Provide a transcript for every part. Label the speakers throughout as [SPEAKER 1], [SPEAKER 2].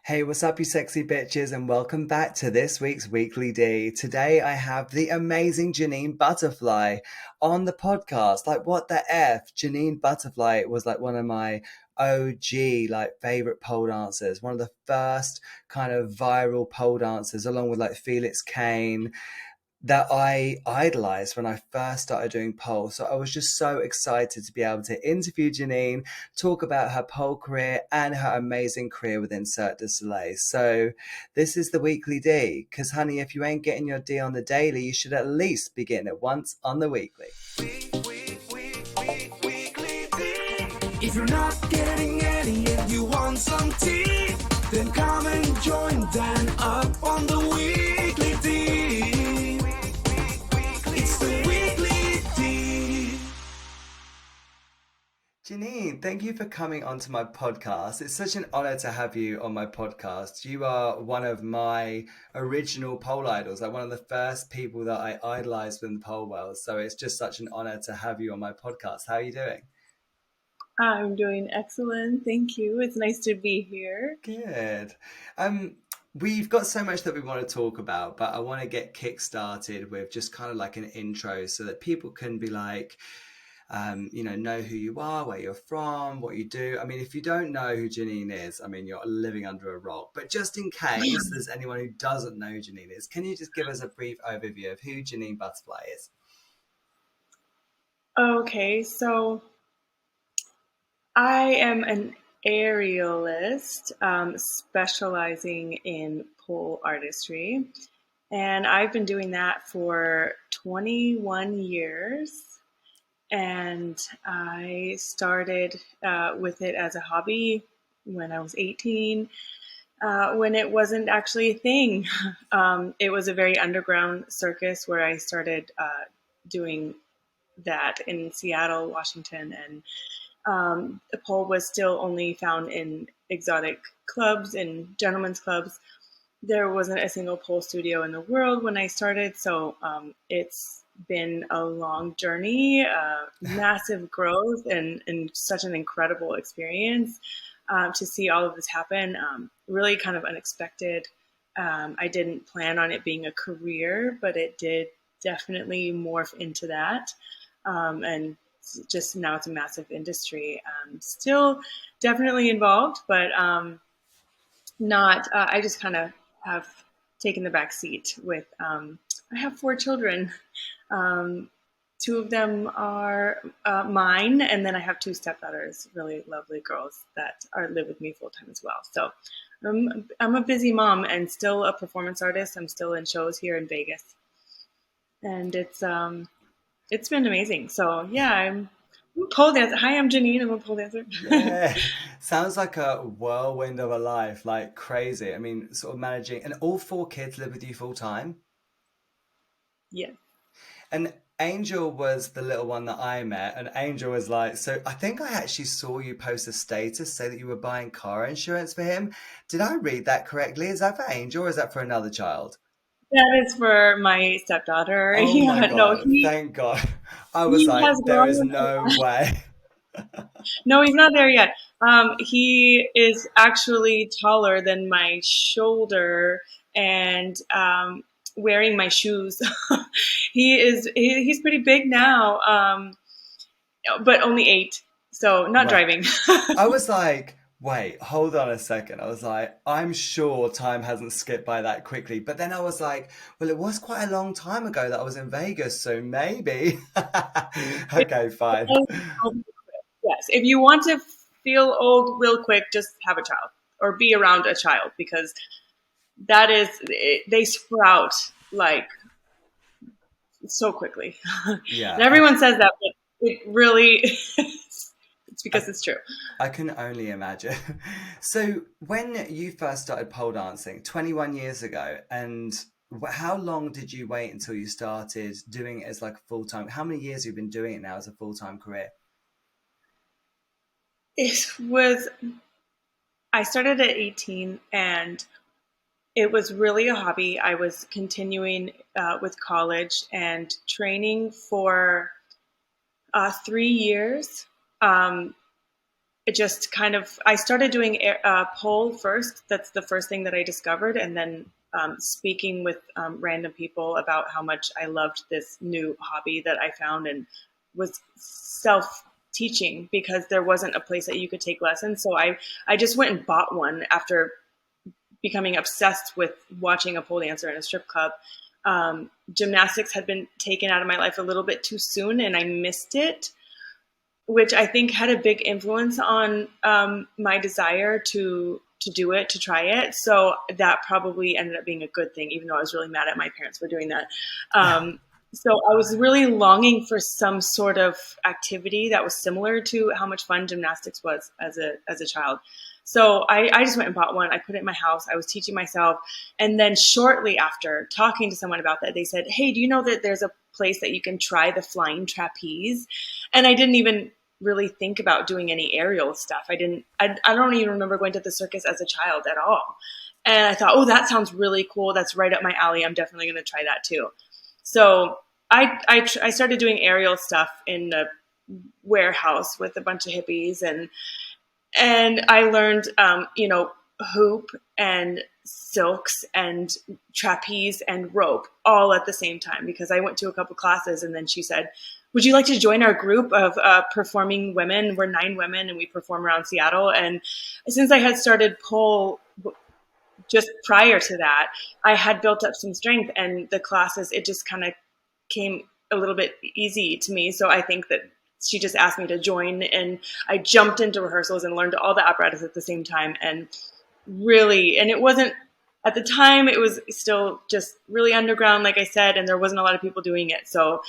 [SPEAKER 1] Hey, what's up, you sexy bitches, and welcome back to this week's Weekly D. Today I have the amazing Jenyne Butterfly on the podcast. Like, what the F? Jenyne Butterfly was like one of my OG, like, favorite pole dancers, one of the first kind of viral pole dancers, along with like Felix Kane, that I idolized when I first started doing pole. So I was just so excited to be able to interview Jenyne, talk about her pole career and her amazing career within Cirque du Soleil. So this is the Weekly D, because honey, if you ain't getting your D on the daily, you should at least be getting it once on the weekly.
[SPEAKER 2] If you're not getting any and you want some tea, then come and join Dan up on the Weekly D. It's the Weekly D.
[SPEAKER 1] Jenyne, thank you for coming onto my podcast. It's such an honor to have you on my podcast. You are one of my original pole idols, like one of the first people that I idolized in the pole world. So it's just such an honor to have you on my podcast. How are you doing?
[SPEAKER 3] I'm doing excellent. Thank you. It's nice to be here.
[SPEAKER 1] Good. Um, we've got so much that we want to talk about, but I want to get kick-started with just kind of like an intro so that people can be like, know who you are, where you're from, what you do. I mean, if you don't know who Jenyne is, I mean, you're living under a rock. But just in case there's anyone who doesn't know who Jenyne is, can you just give us a brief overview of who Jenyne Butterfly is?
[SPEAKER 3] Okay, so I am an aerialist specializing in pole artistry. And I've been doing that for 21 years. And I started with it as a hobby when I was 18, when it wasn't actually a thing. It was a very underground circus where I started doing that in Seattle, Washington, and the pole was still only found in exotic clubs and gentlemen's clubs. There wasn't a single pole studio in the world when I started, so it's been a long journey, massive growth, and such an incredible experience to see all of this happen. Really kind of unexpected. I didn't plan on it being a career, but it did definitely morph into that. And just now it's a massive industry. Still definitely involved, but not. I just kind of have taken the back seat with. I have 4 children. Um, Two of them are mine, and then I have 2 stepdaughters, really lovely girls that live with me full time as well. So I'm a busy mom and still a performance artist. I'm still in shows here in Vegas, and it's been amazing. So yeah, I'm a pole dancer. Hi, I'm Jenyne. I'm a pole dancer.
[SPEAKER 1] Yeah, sounds like a whirlwind of a life, like crazy. I mean, sort of managing, and all 4 kids live with you full time.
[SPEAKER 3] Yeah.
[SPEAKER 1] And Angel was the little one that I met, and Angel was like, so I think I actually saw you post a status say that you were buying car insurance for him. Did I read that correctly? Is that for Angel or is that for another child?
[SPEAKER 3] That is for my stepdaughter.
[SPEAKER 1] Oh my
[SPEAKER 3] Yeah, no,
[SPEAKER 1] God, thank God. I was
[SPEAKER 3] he has
[SPEAKER 1] like, there is
[SPEAKER 3] grown.
[SPEAKER 1] no way.
[SPEAKER 3] No, he's not there yet. He is actually taller than my shoulder and wearing my shoes. He's pretty big now, but only 8, so not
[SPEAKER 1] Right.
[SPEAKER 3] driving.
[SPEAKER 1] I was like, wait, hold on a second. I was like, I'm sure time hasn't skipped by that quickly. But then I was like, well, it was quite a long time ago that I was in Vegas, so maybe. Okay, fine.
[SPEAKER 3] Yes, if you want to feel old real quick, just have a child or be around a child because they sprout like so quickly. And
[SPEAKER 1] Yeah,
[SPEAKER 3] everyone says that, but it really it's
[SPEAKER 1] I,
[SPEAKER 3] because it's true.
[SPEAKER 1] I can only imagine. So, when you first started pole dancing 21 years ago, and how long did you wait until you started doing it as like a full time? How many years have you been doing it now as a full time career?
[SPEAKER 3] It was I started at 18 and it was really a hobby. I was continuing with college and training for 3 years. Um, it just kind of, I started doing pole first. That's the first thing that I discovered. And then speaking with random people about how much I loved this new hobby that I found, and was self teaching because there wasn't a place that you could take lessons. So I just went and bought one after becoming obsessed with watching a pole dancer in a strip club. Gymnastics had been taken out of my life a little bit too soon, and I missed it, which I think had a big influence on my desire to do it, to try it. So that probably ended up being a good thing, even though I was really mad at my parents for doing that. So I was really longing for some sort of activity that was similar to how much fun gymnastics was as a child. So I just went and bought one. I put it in my house. I was teaching myself. And then shortly after talking to someone about that, they said, hey, do you know that there's a place that you can try the flying trapeze? And I didn't even really think about doing any aerial stuff. I don't even remember going to the circus as a child at all. And I thought, oh, that sounds really cool. That's right up my alley. I'm definitely going to try that too. So I started doing aerial stuff in the warehouse with a bunch of hippies, and I learned, hoop and silks and trapeze and rope all at the same time, because I went to a couple classes, and then she said, would you like to join our group of performing women? We're 9 women and we perform around Seattle. And since I had started pole just prior to that, I had built up some strength, and the classes, it just kind of came a little bit easy to me. So I think that she just asked me to join, and I jumped into rehearsals and learned all the apparatus at the same time. And really, and it wasn't, at the time, it was still just really underground, like I said, and there wasn't a lot of people doing it. So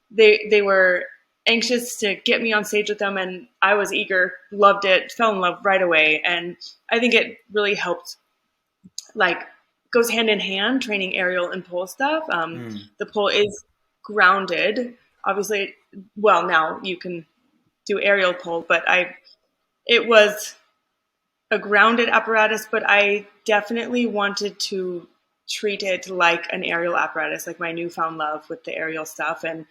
[SPEAKER 3] they were anxious to get me on stage with them, and I was eager, loved it, fell in love right away. And I think it really helped, like, goes hand in hand, training aerial and pole stuff. The pole is grounded, obviously. Well, now you can do aerial pole, but it was a grounded apparatus, but I definitely wanted to treat it like an aerial apparatus, like my newfound love with the aerial stuff. And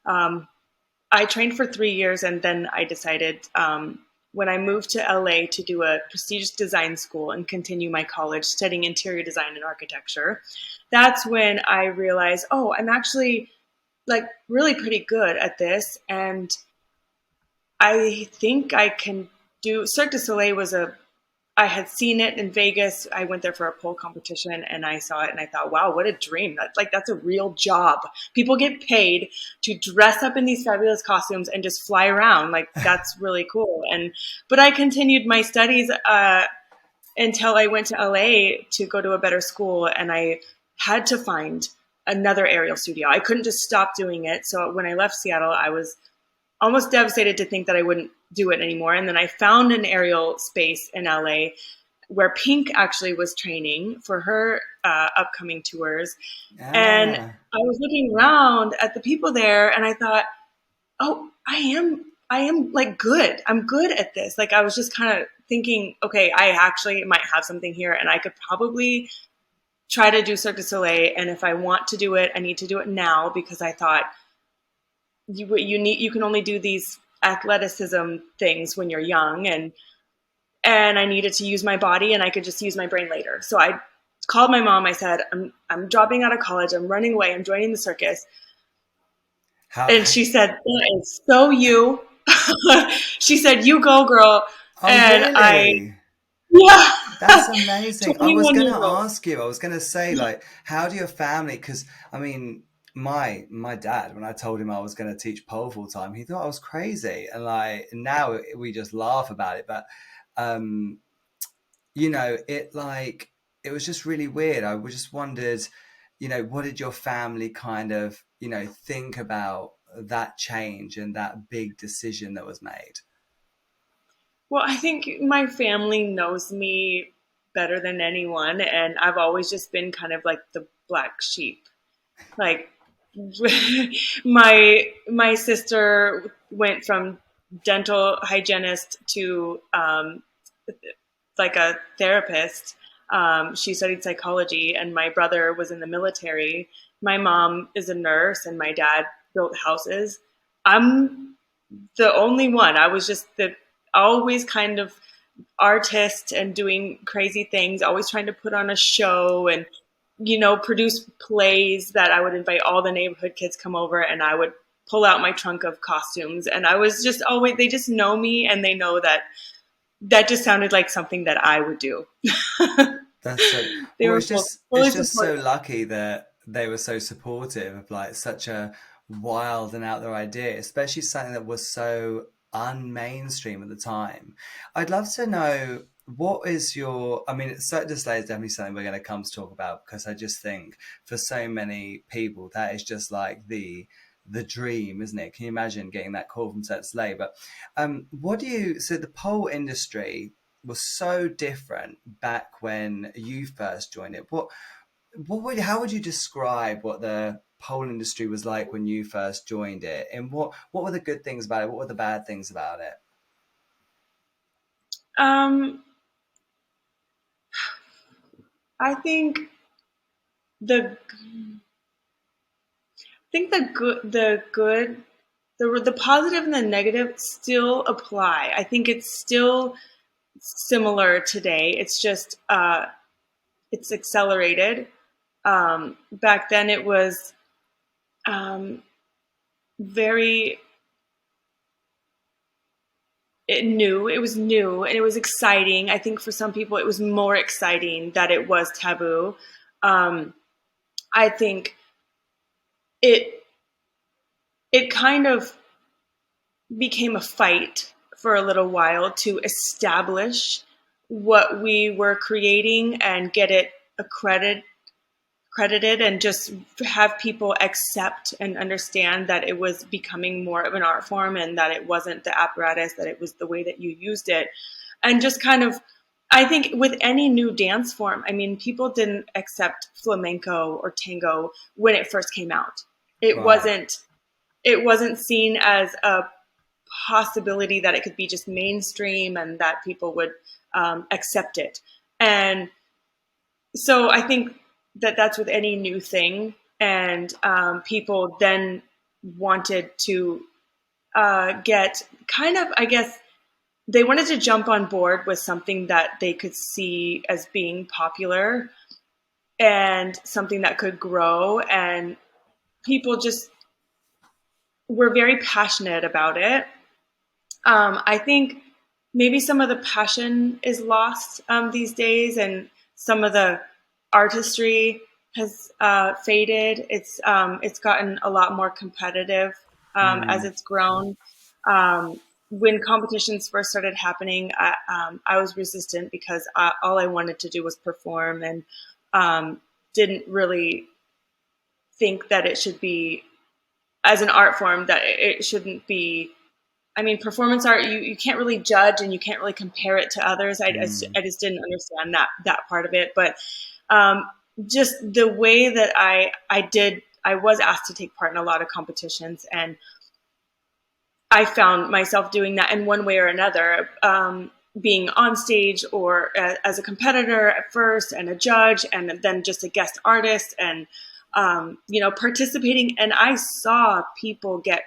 [SPEAKER 3] I trained for 3 years, and then I decided, when I moved to LA to do a prestigious design school and continue my college studying interior design and architecture, that's when I realized, oh, I'm actually like really pretty good at this. And I think I can do. Cirque du Soleil I had seen it in Vegas. I went there for a pole competition, and I saw it, and I thought, wow, what a dream. That's a real job. People get paid to dress up in these fabulous costumes and just fly around. Like, that's really cool. But I continued my studies until I went to LA to go to a better school, and I had to find another aerial studio. I couldn't just stop doing it. So when I left Seattle, I was almost devastated to think that I wouldn't do it anymore. And then I found an aerial space in LA where Pink actually was training for her upcoming tours. And I was looking around at the people there, and I thought, oh, I am like good. I'm good at this. Like, I was just kind of thinking, okay, I actually might have something here, and I could probably try to do Cirque du Soleil. And if I want to do it, I need to do it now, because I thought, you can only do these athleticism things when you're young, and I needed to use my body, and I could just use my brain later. So I called my mom. I said, I'm dropping out of college. I'm running away. I'm joining the circus. And she said, that is so you. She said, you go, girl.
[SPEAKER 1] Oh,
[SPEAKER 3] and
[SPEAKER 1] really?
[SPEAKER 3] Yeah.
[SPEAKER 1] That's amazing. I was going to
[SPEAKER 3] 21-year-old.
[SPEAKER 1] ask you, I was going to say, like, how do your family, because, I mean, my dad, when I told him I was going to teach pole full time, he thought I was crazy. And like, now we just laugh about it. But, it was just really weird. I just wondered, what did your family kind of, think about that change and that big decision that was made?
[SPEAKER 3] Well, I think my family knows me better than anyone, and I've always just been kind of like the black sheep. Like, my sister went from dental hygienist to like a therapist. She studied psychology, and my brother was in the military. My mom is a nurse, and my dad built houses. I'm the only one. always kind of artist and doing crazy things, always trying to put on a show and, produce plays that I would invite all the neighborhood kids come over, and I would pull out my trunk of costumes. And I was just always, they just know me, and they know that just sounded like something that I would do.
[SPEAKER 1] That's so
[SPEAKER 3] They
[SPEAKER 1] well.
[SPEAKER 3] were
[SPEAKER 1] It's
[SPEAKER 3] fully
[SPEAKER 1] just so
[SPEAKER 3] supportive.
[SPEAKER 1] lucky that they were so supportive of like such a wild and out there idea, especially something that was so unmainstream at the time. I'd love to know what is your. I mean, Cirque du Soleil is definitely something we're going to come to talk about because I just think for so many people that is just like the dream, isn't it? Can you imagine getting that call from Cirque du Soleil? But what do you? So the pole industry was so different back when you first joined it. How would you describe what the pole industry was like when you first joined it? And what were the good things about it? What were the bad things about it?
[SPEAKER 3] Um, I think the the positive and the negative still apply. I think it's still similar today. It's just it's accelerated. Back then, it was um, very new. It was new and it was exciting. I think for some people, it was more exciting that it was taboo. Um, I think it it kind of became a fight for a little while to establish what we were creating and get it credited and just have people accept and understand that it was becoming more of an art form and that it wasn't the apparatus, that it was the way that you used it. And just kind of, I think with any new dance form, I mean, people didn't accept flamenco or tango when it first came out. It
[SPEAKER 1] Right.
[SPEAKER 3] wasn't it wasn't seen as a possibility that it could be just mainstream and that people would accept it. And so I think that that's with any new thing. And people then wanted to get kind of, I guess, they wanted to jump on board with something that they could see as being popular and something that could grow. And people just were very passionate about it. I think maybe some of the passion is lost these days, and some of the artistry has faded. It's gotten a lot more competitive as
[SPEAKER 1] Mm,
[SPEAKER 3] it's grown. Um, when competitions first started happening, I was resistant because all I wanted to do was perform and didn't really think that it should be as an art form that it shouldn't be. I mean, performance art, you can't really judge and you can't really compare it to others.
[SPEAKER 1] mm,
[SPEAKER 3] I just didn't understand that part of it. But um, just the way that I was asked to take part in a lot of competitions, and I found myself doing that in one way or another, being on stage or as a competitor at first, and a judge, and then just a guest artist, and participating. And I saw people get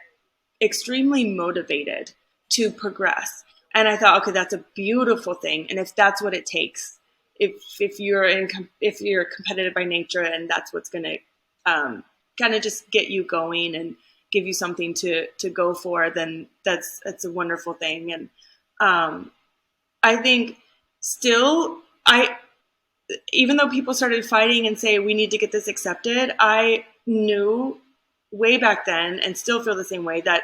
[SPEAKER 3] extremely motivated to progress. And I thought, okay, that's a beautiful thing. And if that's what it takes, if you're competitive by nature, and that's what's going to kind of just get you going and give you something to go for, then that's a wonderful thing. And um, I think still, I even though people started fighting and say we need to get this accepted, I knew way back then and still feel the same way that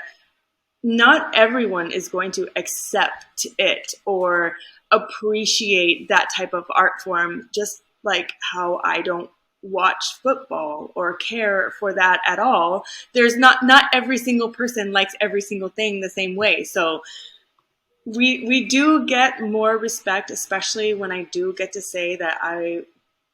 [SPEAKER 3] not everyone is going to accept it or appreciate that type of art form, just like how I don't watch football or care for that at all. There's not every single person likes every single thing the same way. So we do get more respect, especially when I do get to say that I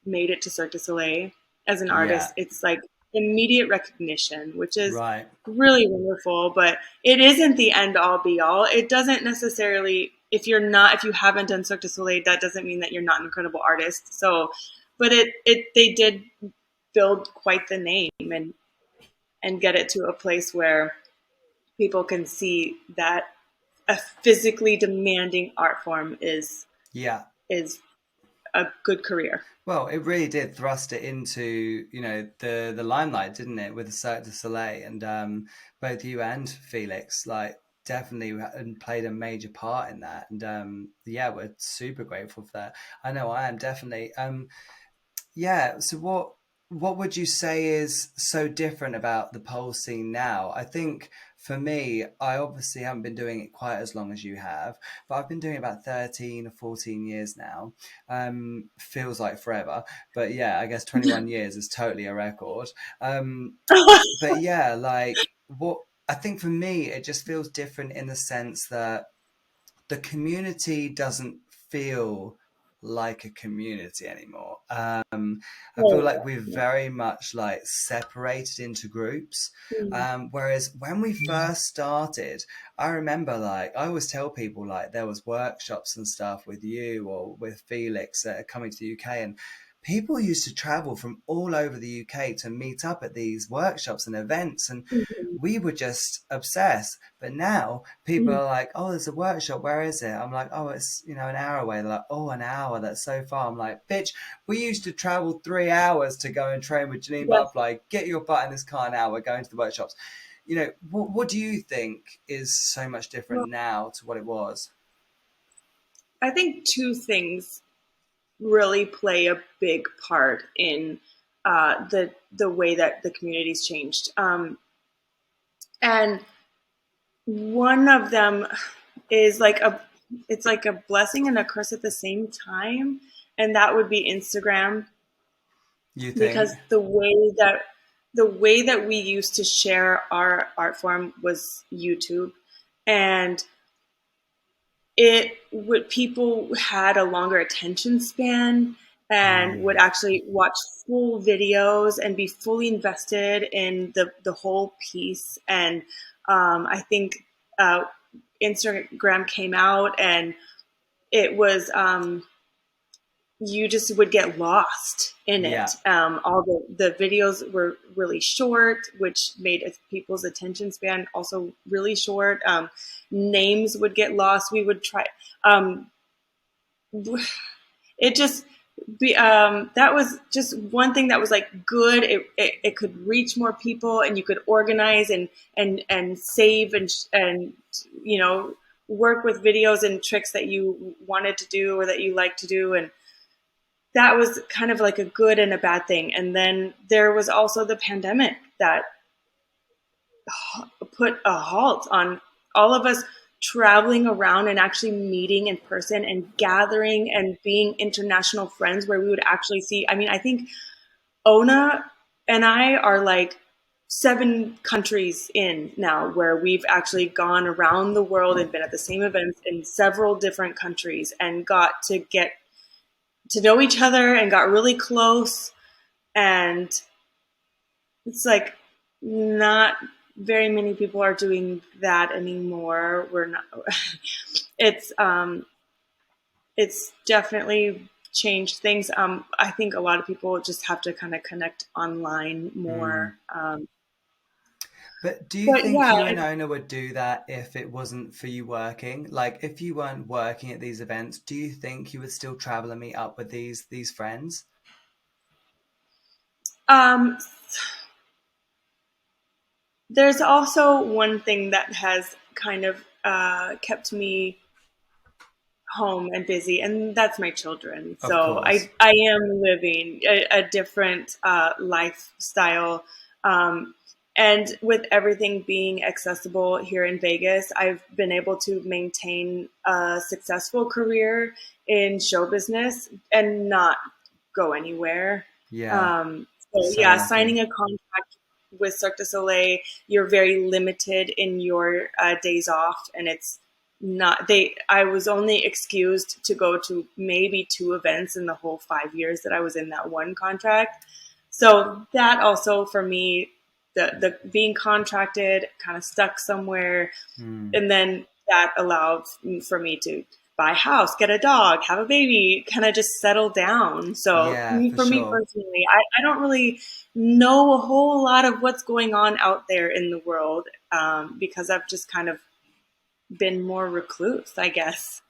[SPEAKER 3] made it to Cirque du Soleil as an
[SPEAKER 1] yeah.
[SPEAKER 3] artist. It's like immediate recognition, which is
[SPEAKER 1] Right.
[SPEAKER 3] really wonderful, but it isn't the end all be all. It doesn't necessarily, if you haven't done Cirque du Soleil, that doesn't mean that you're not an incredible artist. So, but they did build quite the name and get it to a place where people can see that a physically demanding art form
[SPEAKER 1] Yeah.
[SPEAKER 3] is a good career.
[SPEAKER 1] Well, it really did thrust it into, the limelight, didn't it, with the Cirque du Soleil, and both you and Felix, like, definitely played a major part in that, and yeah, we're super grateful for that. I know I am definitely. Yeah. So what would you say is so different about the pole scene now? I think for me, I obviously haven't been doing it quite as long as you have, but I've been doing it about 13 or 14 years now. Feels like forever, but yeah, I guess 21 years is totally a record. But yeah, like what I think for me, it just feels different in the sense that the community doesn't feel like a community anymore. I feel like
[SPEAKER 3] Oh,
[SPEAKER 1] we're
[SPEAKER 3] yeah.
[SPEAKER 1] very much like separated into groups.
[SPEAKER 3] Mm.
[SPEAKER 1] Whereas when we first started, I remember like I always tell people like there was workshops and stuff with you or with Felix coming to the UK, and people used to travel from all over the UK to meet up at these workshops and events, and
[SPEAKER 3] Mhm.
[SPEAKER 1] we were just obsessed. But now people
[SPEAKER 3] Mhm.
[SPEAKER 1] are like, "Oh, there's a workshop. Where is it?" I'm like, "Oh, it's an hour away." They're like, "Oh, an hour? That's so far." I'm like, "Bitch, we used to travel 3 hours to go and train with Jenyne
[SPEAKER 3] Yes.
[SPEAKER 1] Butterfly. Get your butt in this car now. We're going to the workshops." What do you think is so much different
[SPEAKER 3] Well,
[SPEAKER 1] now to what it was?
[SPEAKER 3] I think two things really play a big part in the way that the community's changed. And one of them is like a it's like a blessing and a curse at the same time, and that would be Instagram,
[SPEAKER 1] You think?
[SPEAKER 3] because the way that we used to share our art form was YouTube, and it would people had a longer attention span and would
[SPEAKER 1] Mm,
[SPEAKER 3] actually watch full videos and be fully invested in the whole piece. And I think uh, Instagram came out, and it was you just would get lost in
[SPEAKER 1] yeah,
[SPEAKER 3] it. All the videos were really short, which made people's attention span also really short. Names would get lost. We would try. Um, it just that was just one thing that was like good. It could reach more people, and you could organize and save and work with videos and tricks that you wanted to do or that you like to do. And that was kind of like a good and a bad thing. And then there was also the pandemic that put a halt on all of us traveling around and actually meeting in person and gathering and being international friends where we would actually see. I mean, I think Ona and I are like 7 countries in now where we've actually gone around the world and been at the same events in several different countries and got to get to know each other and got really close. And it's like not very many people are doing that anymore. We're not. It's it's definitely changed things. I think a lot of people just have to kind of connect online
[SPEAKER 1] mm.
[SPEAKER 3] more.
[SPEAKER 1] But do you
[SPEAKER 3] But
[SPEAKER 1] think
[SPEAKER 3] yeah,
[SPEAKER 1] you and Ona would do that if it wasn't for you working? Like, if you weren't working at these events, do you think you would still travel and meet up with these friends?
[SPEAKER 3] um, there's also one thing that has kind of kept me home and busy, and that's my children.
[SPEAKER 1] Of
[SPEAKER 3] So
[SPEAKER 1] course.
[SPEAKER 3] I am living a different lifestyle. Um, and with everything being accessible here in Vegas, I've been able to maintain a successful career in show business and not go anywhere.
[SPEAKER 1] Yeah.
[SPEAKER 3] So
[SPEAKER 1] So
[SPEAKER 3] yeah,
[SPEAKER 1] lucky.
[SPEAKER 3] signing a contract with Cirque du Soleil, you're very limited in your days off, and it's not they I was only excused to go to maybe 2 events in the whole 5 years that I was in that one contract. So that also for me, the being contracted kind of stuck somewhere,
[SPEAKER 1] Mm.
[SPEAKER 3] and then that allowed for me to buy a house, get a dog, have a baby, kind of just settle down. So
[SPEAKER 1] Yeah, for
[SPEAKER 3] for me
[SPEAKER 1] sure.
[SPEAKER 3] personally, I don't really know a whole lot of what's going on out there in the world, because I've just kind of been more recluse, I guess.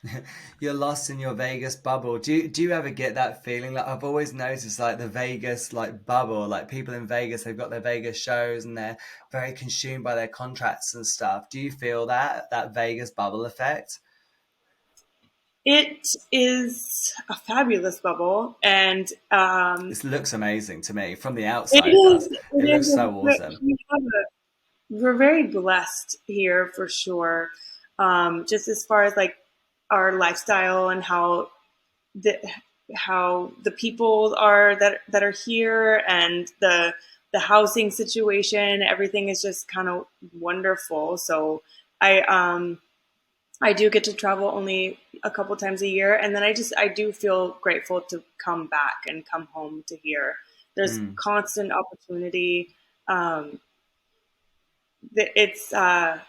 [SPEAKER 1] You're lost in your Vegas bubble. Do you ever get that feeling? Like I've always noticed like the Vegas like bubble, like people in Vegas, they've got their Vegas shows and they're very consumed by their contracts and stuff. Do you feel that Vegas bubble effect?
[SPEAKER 3] It is a fabulous bubble, and
[SPEAKER 1] This looks amazing to me from the
[SPEAKER 3] it
[SPEAKER 1] outside. It
[SPEAKER 3] is.
[SPEAKER 1] does.
[SPEAKER 3] It
[SPEAKER 1] It looks
[SPEAKER 3] is.
[SPEAKER 1] so awesome.
[SPEAKER 3] We're very blessed here for sure. Just as far as like our lifestyle and the how the people are that are here, and the housing situation, everything is just kind of wonderful. So I I do get to travel only a couple times a year, and then I do feel grateful to come back and come home to here. There's
[SPEAKER 1] Mm.
[SPEAKER 3] constant opportunity. Um, it's I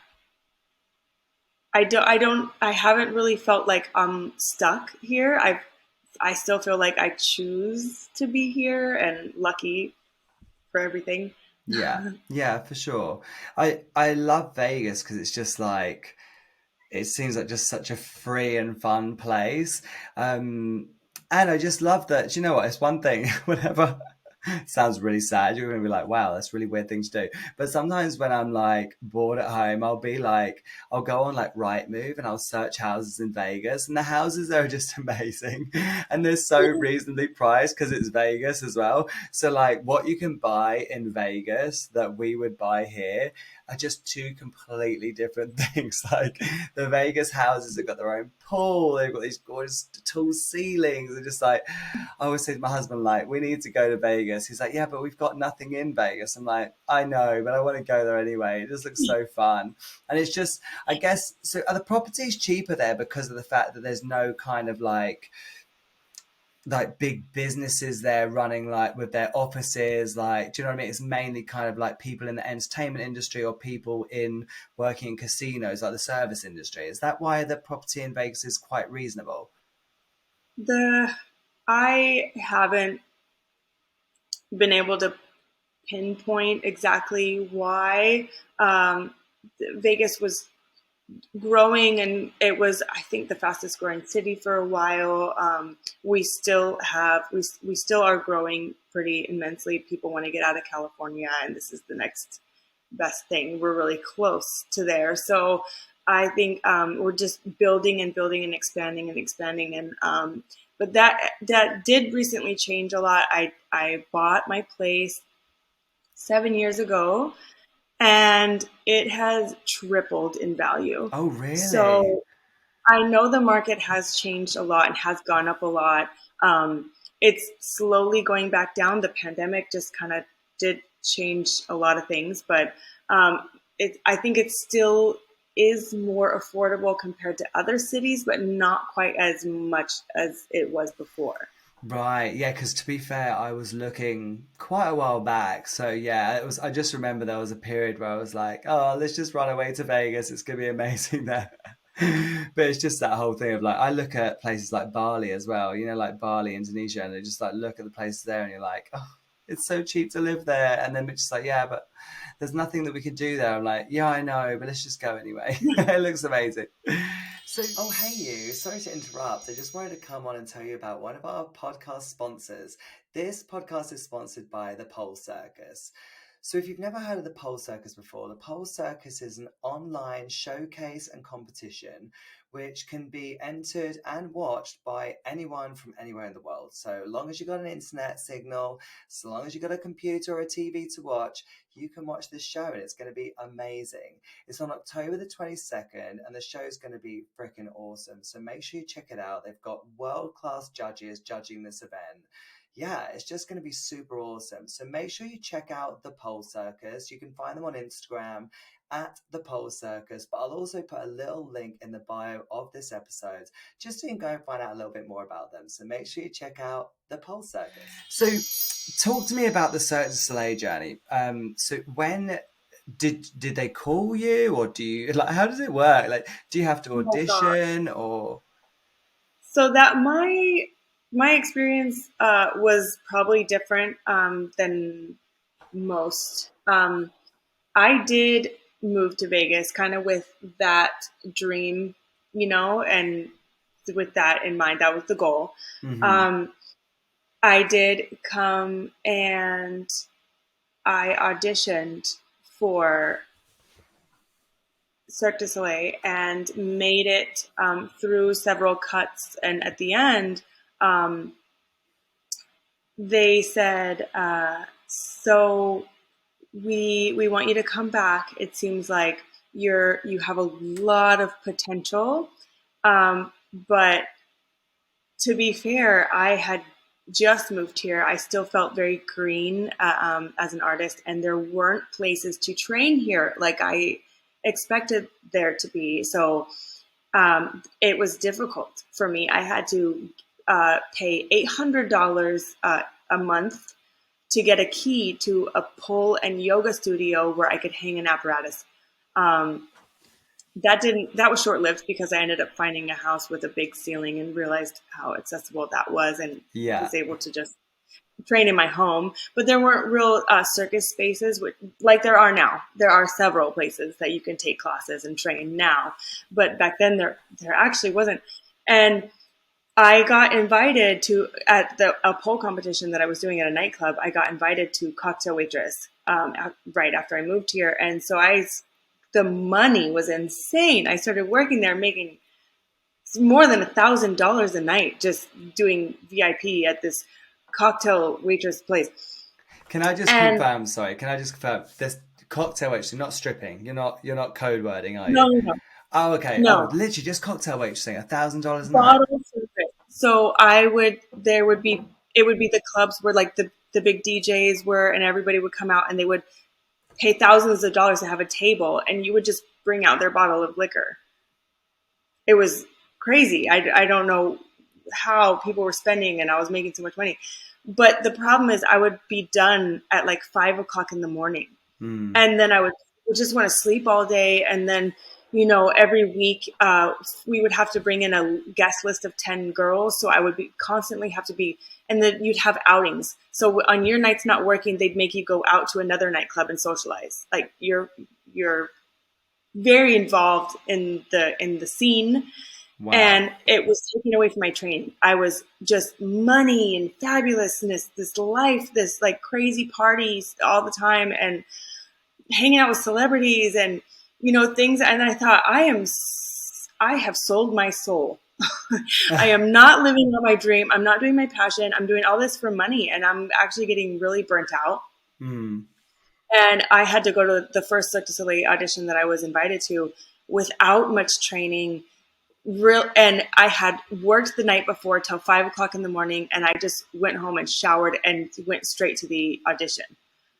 [SPEAKER 3] haven't really felt like I'm stuck here. I still feel like I choose to be here and lucky for everything.
[SPEAKER 1] Yeah, yeah, for sure. I love Vegas because it's just like it seems like just such a free and fun place. Um, and I just love that. Do you know what? It's one thing whenever sounds really sad. You're gonna be like, wow, that's a really weird thing to do. But sometimes when I'm like bored at home, I'll be like, I'll go on like Rightmove and I'll search houses in Vegas, and the houses are just amazing, and they're so reasonably priced because it's Vegas as well. So like, what you can buy in Vegas that we would buy here are just two completely different things. Like the Vegas houses have got their own pool, they've got these gorgeous tall ceilings, and just like I always say to my husband, like, we need to go to Vegas. He's like, yeah, but we've got nothing in Vegas. I'm like, I know, but I want to go there anyway. It just looks so fun. And it's just, I guess, so are the properties cheaper there because of the fact that there's no kind of like big businesses there running like with their offices, like, do you know what I mean? It's mainly kind of like people in the entertainment industry or people in working in casinos, like the service industry. Is that why the property in Vegas is quite reasonable?
[SPEAKER 3] The I haven't been able to pinpoint exactly why Vegas was growing, and it was, I think, the fastest growing city for a while. We still are growing pretty immensely. People want to get out of California, and this is the next best thing. We're really close to there, so I think we're just building and building and expanding and expanding. And but that did recently change a lot. I bought my place 7 years ago, and it has tripled in value.
[SPEAKER 1] Oh, really?
[SPEAKER 3] So I know the market has changed a lot and has gone up a lot. It's slowly going back down. The pandemic just kind of did change a lot of things, but I think it still is more affordable compared to other cities, but not quite as much as it was before.
[SPEAKER 1] Right, yeah, because to be fair, I was looking quite a while back. So yeah, it was. I just remember there was a period where I was like, "Oh, let's just run away to Vegas. It's gonna be amazing there." But it's just that whole thing of like, I look at places like Bali as well. You know, like Bali, Indonesia, and I just like look at the places there, and you're like, "Oh, it's so cheap to live there." And then it's just like, "Yeah, but there's nothing that we could do there." I'm like, "Yeah, I know, but let's just go anyway." It looks amazing. So, oh, hey, you. Sorry to interrupt. I just wanted to come on and tell you about one of our podcast sponsors. This podcast is sponsored by the Pole Circus. So, if you've never heard of the Pole Circus before, the Pole Circus is an online showcase and competition which can be entered and watched by anyone from anywhere in the world. So, long as you've got an internet signal, so long as you've got a computer or a TV to watch, you can watch this show and it's going to be amazing. It's on October the 22nd, and the show's going to be freaking awesome. So make sure you check it out. They've got world class judges judging this event. Yeah, it's just going to be super awesome. So make sure you check out the Pole Circus. You can find them on Instagram at the Pole Circus, but I'll also put a little link in the bio of this episode just so you can go and find out a little bit more about them. So make sure you check out the Pole Circus. So talk to me about the Cirque du Soleil journey. So when did they call you, or do you like, how does it work? Like, do you have to
[SPEAKER 3] Oh my God.
[SPEAKER 1] audition or?
[SPEAKER 3] So that my experience was probably different than most. I did. moved to Vegas kind of with that dream, and with that in mind. That was the goal.
[SPEAKER 1] Mm-hmm.
[SPEAKER 3] Um, I did come and I auditioned for Cirque du Soleil and made it through several cuts. And at the end, um, they said, "So we want you to come back. It seems like you have a lot of potential, but to be fair, I had just moved here. I still felt very green as an artist, and there weren't places to train here like I expected there to be. So it was difficult for me. I had to pay $800 a month to get a key to a pole and yoga studio where I could hang an apparatus. Um, that was short lived because I ended up finding a house with a big ceiling and realized how accessible that was, and
[SPEAKER 1] Yeah.
[SPEAKER 3] was able to just train in my home. But there weren't real circus spaces like there are now. There are several places that you can take classes and train now, but back then there actually wasn't. And I got invited to at a pole competition that I was doing at a nightclub. I got invited to cocktail waitress right after I moved here, and so the money was insane. I started working there, making more than $1,000 a night just doing VIP at this cocktail waitress place.
[SPEAKER 1] Can I just
[SPEAKER 3] And
[SPEAKER 1] confirm? Sorry, can I just confirm this cocktail waitressing, not stripping? You're not code wording, are
[SPEAKER 3] no,
[SPEAKER 1] you?
[SPEAKER 3] no, no,
[SPEAKER 1] Oh, okay. Oh,
[SPEAKER 3] no,
[SPEAKER 1] literally just cocktail waitressing, $1,000 a night.
[SPEAKER 3] bottle service. So there would be, it would be the clubs where like the big DJs were, and everybody would come out and they would pay thousands of dollars to have a table, and you would just bring out their bottle of liquor. It was crazy. I don't know how people were spending, and I was making so much money. But the problem is, I would be done at like 5 o'clock in the morning,
[SPEAKER 1] Hmm.
[SPEAKER 3] and then I would just want to sleep all day. And then, every week we would have to bring in a guest list of 10 girls. So I would be constantly have to be, and then you'd have outings. So on your nights not working, they'd make you go out to another nightclub and socialize. Like you're very involved in the scene,
[SPEAKER 1] Wow.
[SPEAKER 3] and it was taken away from my training. I was just money and fabulousness, this life, this like crazy parties all the time, and hanging out with celebrities, and things. And I thought, I have sold my soul. I am not living out my dream. I'm not doing my passion. I'm doing all this for money, and I'm actually getting really burnt out.
[SPEAKER 1] Hmm.
[SPEAKER 3] And I had to go to the first Cirque du Soleil audition that I was invited to without much training. And I had worked the night before till 5 o'clock in the morning, and I just went home and showered and went straight to the audition.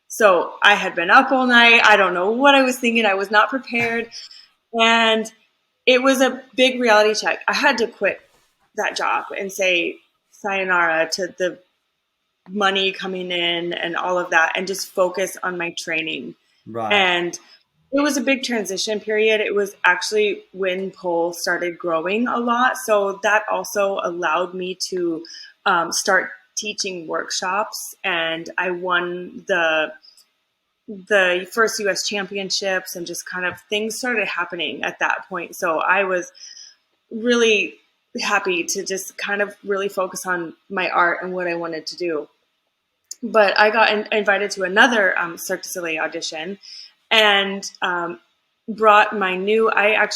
[SPEAKER 3] So I had been up all night. I don't know what I was thinking. I was not prepared. And it was a big reality check. I had to quit that job and say sayonara to the money coming in and all of that, and just focus on my training.
[SPEAKER 1] Right.
[SPEAKER 3] And it was a big transition period. It was actually when pole started growing a lot. So that also allowed me to start teaching workshops, and I won the first US championships, and just kind of things started happening at that point. So I was really happy to just kind of really focus on my art and what I wanted to do. But I got invited to another Cirque du Soleil audition, and brought my new. I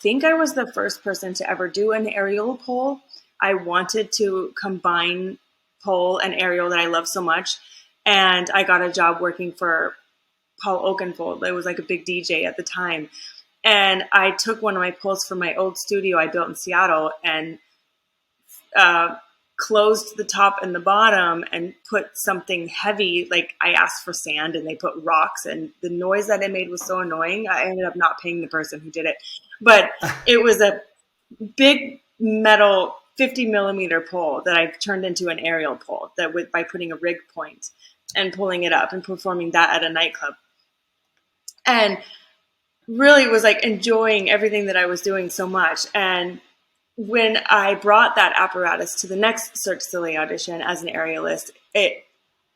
[SPEAKER 3] think I was the first person to ever do an aerial pole. I wanted to combine pole and aerial that I love so much, and I got a job working for Paul Oakenfold. It was like a big DJ at the time, and I took one of my poles from my old studio I built in Seattle, and uh, closed the top and the bottom and put something heavy. Like I asked for sand, and they put rocks, and the noise that it made was so annoying. I ended up not paying the person who did it, but it was a big metal 50 millimeter pole that I turned into an aerial pole by putting a rig point and pulling it up and performing that at a nightclub. And really was like enjoying everything that I was doing so much. And when I brought that apparatus to the next Cirque du Soleil audition as an aerialist,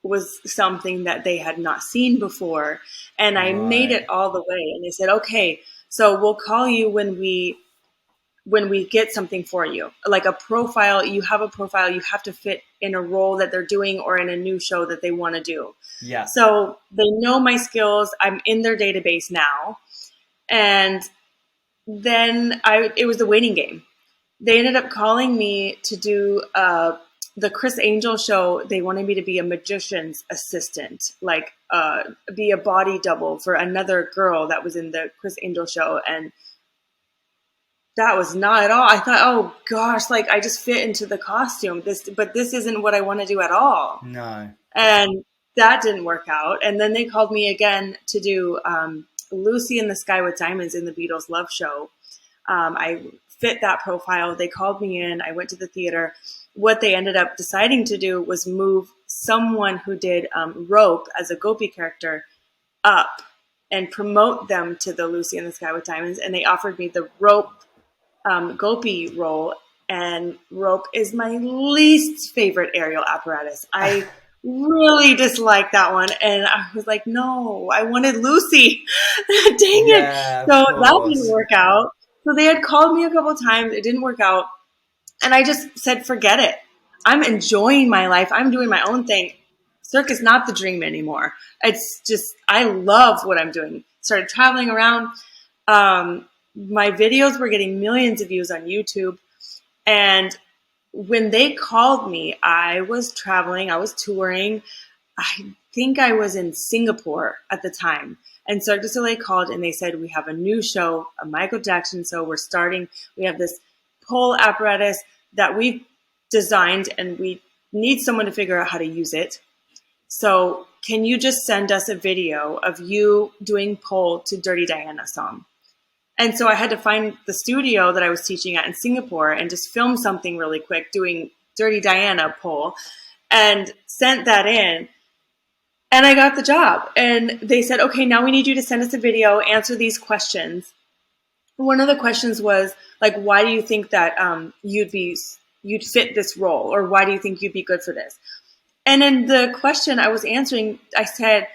[SPEAKER 3] was something that they had not seen before. And I made
[SPEAKER 1] Right.
[SPEAKER 3] it all the way. And they said, okay, so we'll call you when we get something for you, like a profile. You have a profile, you have to fit in a role that they're doing or in a new show that they want to do.
[SPEAKER 1] Yeah.
[SPEAKER 3] So they know my skills. I'm in their database now. And then it was the waiting game. They ended up calling me to do the Chris Angel show. They wanted me to be a magician's assistant, like be a body double for another girl that was in the Chris Angel show. And that was not at all. I thought, oh gosh, like I just fit into the costume. But this isn't what I want to do at all.
[SPEAKER 1] No.
[SPEAKER 3] And that didn't work out. And then they called me again to do Lucy in the Sky with Diamonds in the Beatles Love Show. I fit that profile. They called me in. I went to the theater. What they ended up deciding to do was move someone who did Rope as a Gopi character up and promote them to the Lucy in the Sky with Diamonds. And they offered me the Rope Gopi role, and Rope is my least favorite aerial apparatus. I really dislike that one, and I was like, no, I wanted Lucy. Dang it.
[SPEAKER 1] Yeah, of
[SPEAKER 3] So that didn't
[SPEAKER 1] course.
[SPEAKER 3] work out. So they had called me a couple times. It didn't work out. And I just said, forget it. I'm enjoying my life. I'm doing my own thing. Cirque is not the dream anymore. It's just, I love what I'm doing. Started traveling around. My videos were getting millions of views on YouTube. And when they called me, I was traveling, I was touring. I think I was in Singapore at the time. And Cirque du Soleil called and they said, we have a new show, a Michael Jackson show. We're starting. We have this pole apparatus that we've designed and we need someone to figure out how to use it. So can you just send us a video of you doing pole to Dirty Diana song? And so I had to find the studio that I was teaching at in Singapore and just film something really quick doing Dirty Diana pole and sent that in. And I got the job. And they said, okay, now we need you to send us a video, answer these questions. One of the questions was like, why do you think that you'd fit this role? Or why do you think you'd be good for this? And in the question I was answering, I said,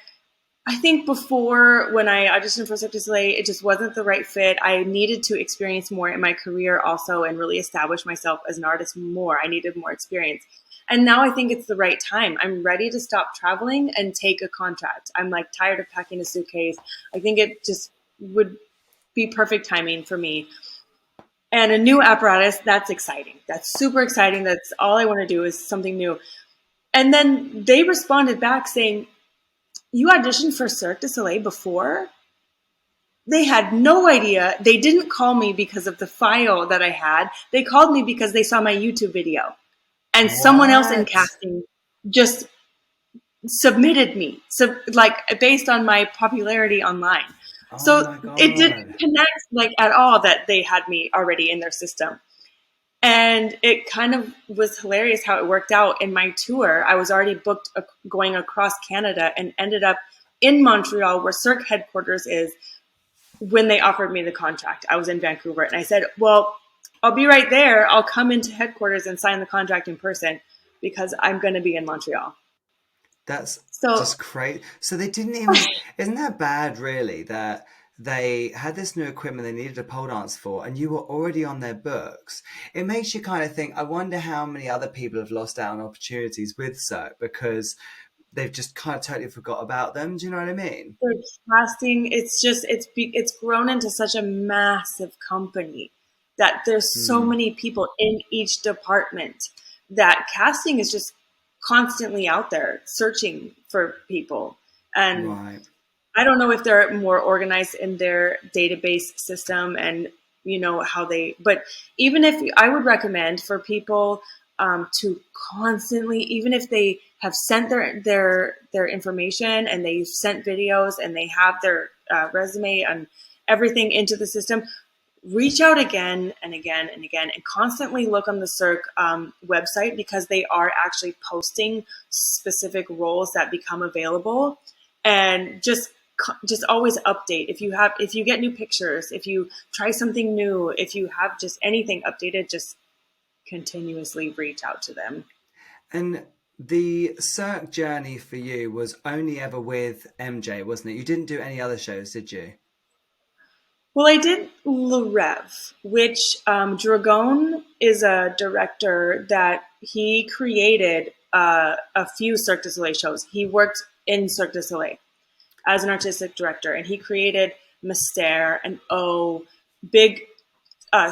[SPEAKER 3] I think before when I auditioned for Cirque du Soleil, it just wasn't the right fit. I needed to experience more in my career also and really establish myself as an artist more. I needed more experience. And now I think it's the right time. I'm ready to stop traveling and take a contract. I'm like tired of packing a suitcase. I think it just would be perfect timing for me. And a new apparatus, that's exciting. That's super exciting. That's all I want to do is something new. And then they responded back saying, you auditioned for Cirque du Soleil before? They had no idea. They didn't call me because of the file that I had. They called me because they saw my YouTube video. And someone else in
[SPEAKER 1] What?
[SPEAKER 3] casting just submitted me, so like based on my popularity online.
[SPEAKER 1] Oh
[SPEAKER 3] So
[SPEAKER 1] my
[SPEAKER 3] it didn't
[SPEAKER 1] God.
[SPEAKER 3] connect like at all that they had me already in their system. And it kind of was hilarious how it worked out in my tour. I was already booked going across Canada and ended up in Montreal, where Cirque headquarters is, when they offered me the contract. I was in Vancouver and I said, well, I'll be right there. I'll come into headquarters and sign the contract in person because I'm going to be in Montreal.
[SPEAKER 1] That's
[SPEAKER 3] So
[SPEAKER 1] just crazy. So they didn't even, isn't that bad, really, that they had this new equipment they needed a pole dance for, and you were already on their books? It makes you kind of think, I wonder how many other people have lost out on opportunities with Cirque because they've just kind of totally forgot about them. Do you know what I mean?
[SPEAKER 3] the casting, it's grown into such a massive company that there's so
[SPEAKER 1] Hmm.
[SPEAKER 3] many people in each department that casting is just constantly out there searching for people. And
[SPEAKER 1] Right.
[SPEAKER 3] I don't know if they're more organized in their database system and how they, but even if I would recommend for people to constantly, even if they have sent their information and they've sent videos and they have their resume and everything into the system, reach out again and again and again and constantly look on the Cirque website because they are actually posting specific roles that become available, and just always update if you get new pictures, if you try something new, if you have just anything updated, just continuously reach out to them.
[SPEAKER 1] And the Cirque journey for you was only ever with MJ, wasn't it? You didn't do any other shows, did you?
[SPEAKER 3] Well, I did Le Rev, which Dragon is a director that he created a few Cirque du Soleil shows. He worked in Cirque du Soleil as an artistic director, and he created Mystère and big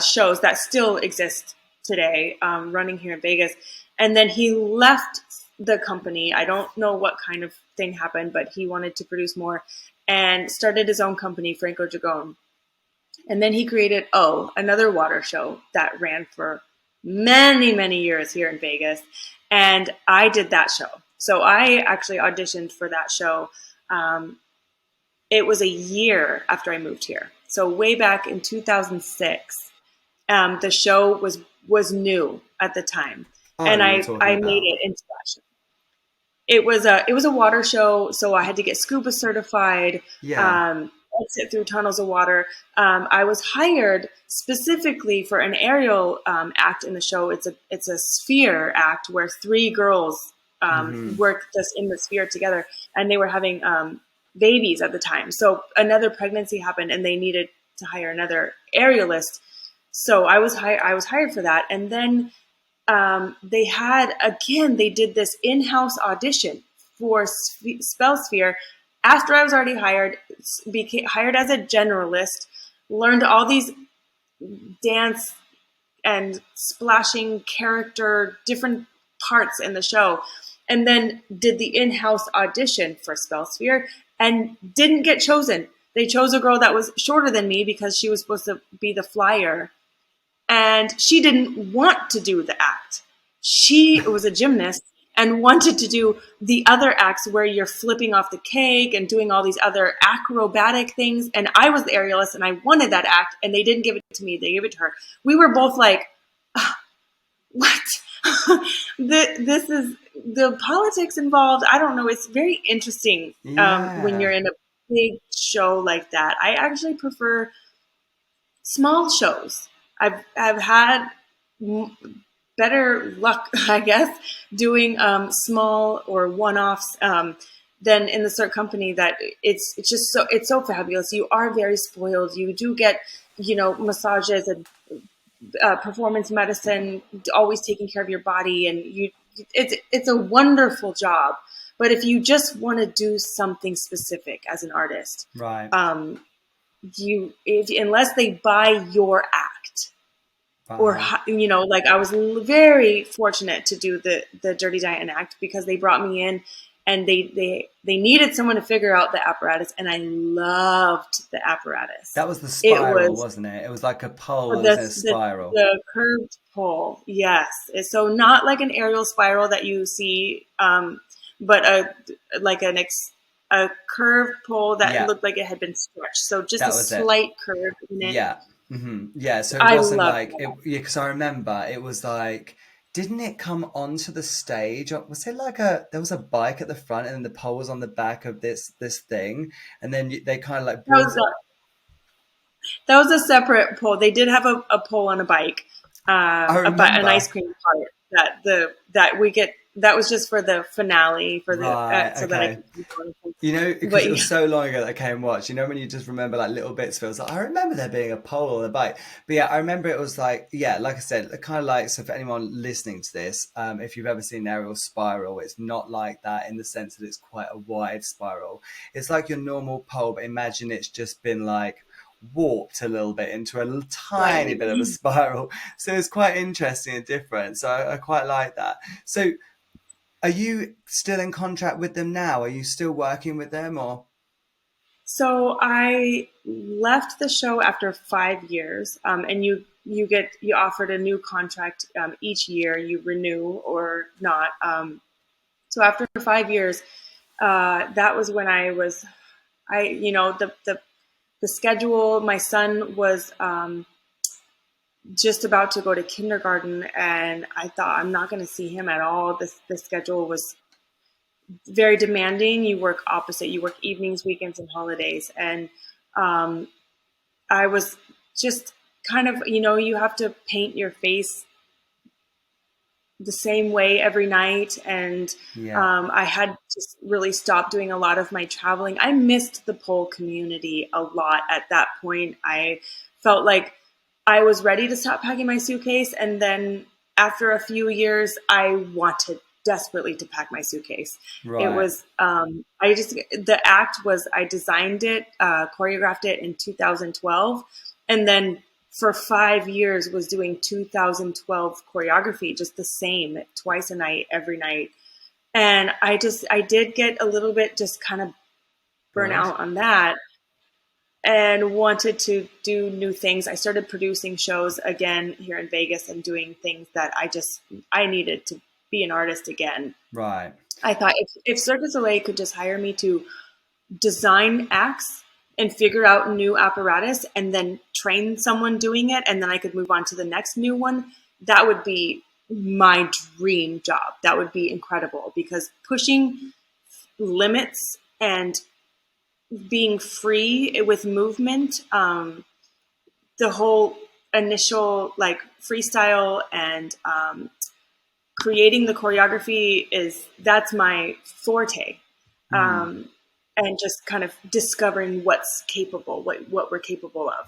[SPEAKER 3] shows that still exist today, running here in Vegas. And then he left the company. I don't know what kind of thing happened, but he wanted to produce more and started his own company, Franco Dragon. And then he created another water show that ran for many, many years here in Vegas. And I did that show. So I actually auditioned for that show. It was a year after I moved here. So way back in 2006, the show was new at the time,
[SPEAKER 1] I know
[SPEAKER 3] and
[SPEAKER 1] what you're
[SPEAKER 3] I
[SPEAKER 1] talking
[SPEAKER 3] I made
[SPEAKER 1] about.
[SPEAKER 3] it into that show. It was a water show, so I had to get scuba certified,
[SPEAKER 1] Yeah.
[SPEAKER 3] sit through tunnels of water. I was hired specifically for an aerial act in the show. It's a sphere act where three girls
[SPEAKER 1] Hmm.
[SPEAKER 3] work just in the sphere together, and they were having babies at the time. So another pregnancy happened, and they needed to hire another aerialist. So I was hired for that, and then they did this in-house audition for Spell Sphere after I was already hired, became hired as a generalist, learned all these dance and splashing character different parts in the show, and then did the in-house audition for Spell Sphere and didn't get chosen. They chose a girl that was shorter than me because she was supposed to be the flyer, and she didn't want to do the act. She was a gymnast and wanted to do the other acts where you're flipping off the cake and doing all these other acrobatic things. And I was the aerialist and I wanted that act, and they didn't give it to me. They gave it to her. We were both like, what? This is the politics involved. I don't know. It's very interesting when
[SPEAKER 1] Yeah.
[SPEAKER 3] you're in a big show like that. I actually prefer small shows. I've had better luck, I guess, doing small or one-offs than in the Cirque company. That it's just so fabulous. You are very spoiled. You do get massages and performance medicine, always taking care of your body, and it's a wonderful job. But if you just want to do something specific as an artist,
[SPEAKER 1] Right.
[SPEAKER 3] um, unless they buy your act, or
[SPEAKER 1] Uh-huh.
[SPEAKER 3] like I was very fortunate to do the Dirty Diana act because they brought me in and they needed someone to figure out the apparatus, and I loved the apparatus.
[SPEAKER 1] That was the
[SPEAKER 3] It
[SPEAKER 1] spiral,
[SPEAKER 3] was
[SPEAKER 1] wasn't it? It was like a pole and
[SPEAKER 3] the
[SPEAKER 1] then a
[SPEAKER 3] the,
[SPEAKER 1] spiral.
[SPEAKER 3] the curved pole, yes. So not like an aerial spiral that you see, but a curved pole that
[SPEAKER 1] Yeah,
[SPEAKER 3] looked like it had been stretched. So just a
[SPEAKER 1] that was it.
[SPEAKER 3] slight curve in it.
[SPEAKER 1] Yeah. Yeah, so it
[SPEAKER 3] I
[SPEAKER 1] wasn't
[SPEAKER 3] loved
[SPEAKER 1] like it,
[SPEAKER 3] that.
[SPEAKER 1] yeah, because I remember it was like, didn't it come onto the stage? Or was it like there was a bike at the front and then the pole was on the back of this thing, and then they kind of like
[SPEAKER 3] That
[SPEAKER 1] brought
[SPEAKER 3] was
[SPEAKER 1] it.
[SPEAKER 3] That was a separate pole. They did have a pole on a bike,
[SPEAKER 1] I
[SPEAKER 3] an ice
[SPEAKER 1] remember.
[SPEAKER 3] cream cart that we get. That was just for the finale for the
[SPEAKER 1] Right,
[SPEAKER 3] so that I
[SPEAKER 1] okay.
[SPEAKER 3] could keep going.
[SPEAKER 1] You know, because
[SPEAKER 3] But
[SPEAKER 1] it
[SPEAKER 3] yeah,
[SPEAKER 1] was so long ago that I came and watched. You know, when you just remember like little bits, feels like I remember there being a pole on the bike. But yeah, I remember it was like, yeah, like I said, kind of like, so for anyone listening to this, if you've ever seen an aerial spiral, it's not like that in the sense that it's quite a wide spiral. It's like your normal pole, but imagine it's just been like warped a little bit into a tiny bit of a
[SPEAKER 3] slightly.
[SPEAKER 1] spiral. So it's quite interesting and different. So I quite like that. So are you still in contract with them now? Are you still working with them or?
[SPEAKER 3] So I left the show after 5 years, and you offered a new contract each year. You renew or not. So after 5 years, that was when I the schedule. My son was just about to go to kindergarten, and I thought I'm not going to see him at all. The schedule was very demanding. You work opposite. You work evenings, weekends, and holidays, and um, I was just kind of you have to paint your face the same way every night. And
[SPEAKER 1] Yeah.
[SPEAKER 3] I had to really stop doing a lot of my traveling. I missed the pole community a lot at that point. I felt like I was ready to stop packing my suitcase. And then after a few years, I wanted desperately to pack my suitcase. It
[SPEAKER 1] Right.
[SPEAKER 3] was, the act was, I designed it, choreographed it in 2012. And then for 5 years was doing 2012 choreography, just the same twice a night, every night. And I did get a little bit just kind of burnt
[SPEAKER 1] Bored.
[SPEAKER 3] out on that and wanted to do new things. I started producing shows again here in Vegas and doing things that I needed to be an artist again.
[SPEAKER 1] Right.
[SPEAKER 3] I thought if Cirque du Soleil could just hire me to design acts and figure out new apparatus and then train someone doing it, and then I could move on to the next new one, that would be my dream job. That would be incredible, because pushing limits and being free with movement, the whole initial like freestyle and creating the choreography, that's my forte.
[SPEAKER 1] Mm.
[SPEAKER 3] And just kind of discovering what's capable, what we're capable of,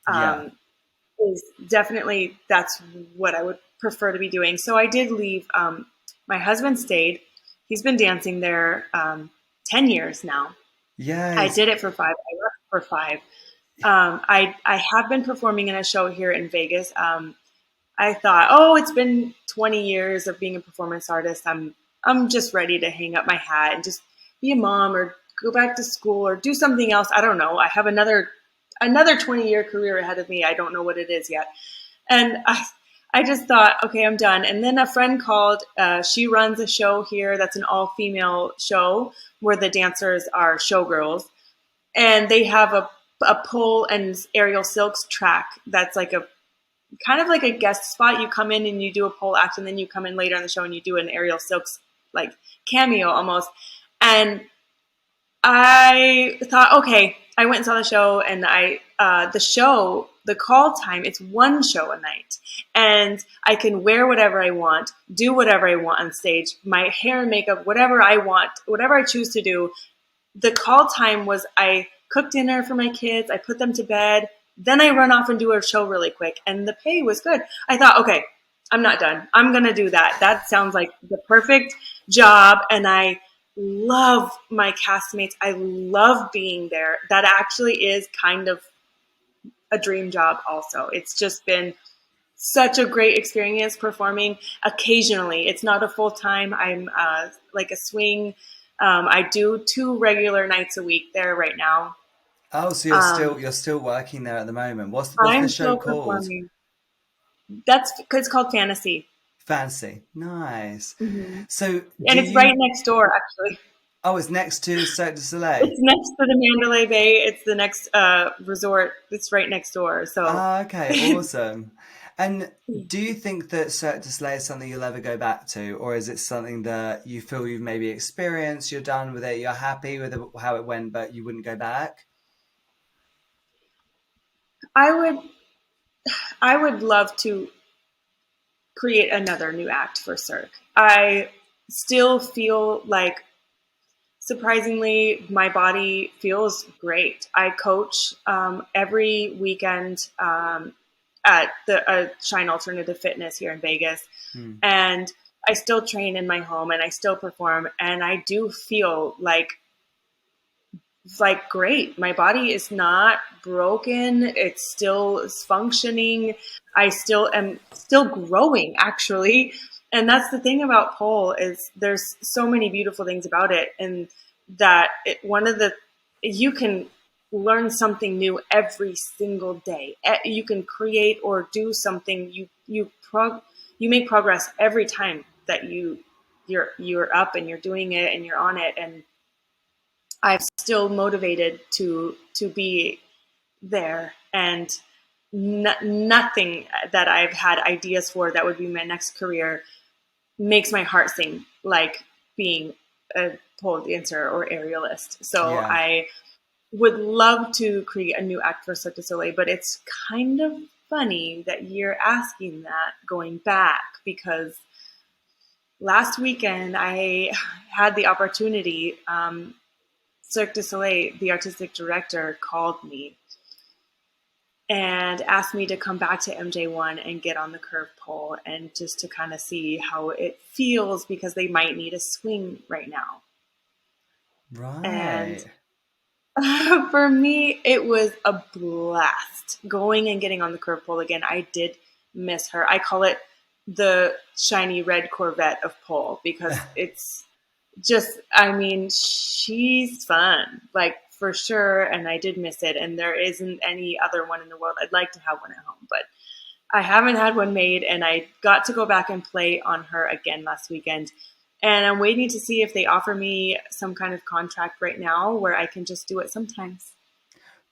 [SPEAKER 1] Yeah.
[SPEAKER 3] um, is definitely, that's what I would prefer to be doing. So I did leave. My husband stayed. He's been dancing there 10 years now. I
[SPEAKER 1] Yes.
[SPEAKER 3] did it for five. I left for five. I have been performing in a show here in Vegas. I thought, oh, it's been 20 years of being a performance artist. I'm just ready to hang up my hat and just be a mom or go back to school or do something else. I don't know. I have another 20-year career ahead of me. I don't know what it is yet. And I just thought, okay, I'm done. And then a friend called. She runs a show here that's an all-female show where the dancers are showgirls, and they have a pole and aerial silks track that's like a kind of like a guest spot. You come in and you do a pole act, and then you come in later in the show and you do an aerial silks like cameo almost. And I thought, okay, I went and saw the show, and the call time, it's one show a night, and I can wear whatever I want, do whatever I want on stage, my hair and makeup, whatever I want, whatever I choose to do. The call time was, I cook dinner for my kids, I put them to bed, then I run off and do a show really quick, and the pay was good. I thought, okay, I'm not done. I'm going to do that. That sounds like the perfect job, and I love my castmates. I love being there. That actually is kind of a dream job also. It's just been such a great experience performing occasionally. It's not a full time. I'm like a swing. I do 2 regular nights a week there right now.
[SPEAKER 1] Oh, so
[SPEAKER 3] Um,
[SPEAKER 1] you're still working there at the moment. What's the
[SPEAKER 3] I'm
[SPEAKER 1] show
[SPEAKER 3] still
[SPEAKER 1] called?
[SPEAKER 3] performing. That's it's called Fantasy.
[SPEAKER 1] Fancy. Nice.
[SPEAKER 3] Hmm.
[SPEAKER 1] So do
[SPEAKER 3] And it's right
[SPEAKER 1] you?
[SPEAKER 3] next door, actually.
[SPEAKER 1] Oh, it's next to Cirque du Soleil.
[SPEAKER 3] It's next to the Mandalay Bay. It's the next resort. It's right next door. So
[SPEAKER 1] Ah, okay, awesome. And do you think that Cirque du Soleil is something you'll ever go back to, or is it something that you feel you've maybe experienced, you're done with it, you're happy with how it went, but you wouldn't go back?
[SPEAKER 3] I would I would love to create another new act for Cirque. I still feel like, surprisingly, my body feels great. I coach every weekend at the Shine Alternative Fitness here in Vegas,
[SPEAKER 1] Hmm.
[SPEAKER 3] and I still train in my home and I still perform, and I do feel like great. My body is not broken. It still is functioning. I still am still growing, actually. And that's the thing about pole, is there's so many beautiful things about it, and one of the, you can learn something new every single day. You can create or do something. You make progress every time that you're up and you're doing it and you're on it. And I'm still motivated to be there, and nothing that I've had ideas for that would be my next career makes my heart sing like being a pole dancer or aerialist. So
[SPEAKER 1] Yeah.
[SPEAKER 3] I would love to create a new act for Cirque du Soleil, but it's kind of funny that you're asking that going back, because last weekend I had the opportunity. Cirque du Soleil, the artistic director, called me and asked me to come back to MJ1 and get on the curve pole and just to kind of see how it feels because they might need a swing right now. And
[SPEAKER 1] Right.
[SPEAKER 3] for me, it was a blast going and getting on the curve pole again. I did miss her. I call it the shiny red Corvette of pole because it's just, I mean, she's fun, like for sure. And I did miss it. And there isn't any other one in the world. I'd like to have one at home, but I haven't had one made. And I got to go back and play on her again last weekend. And I'm waiting to see if they offer me some kind of contract right now where I can just do it sometimes.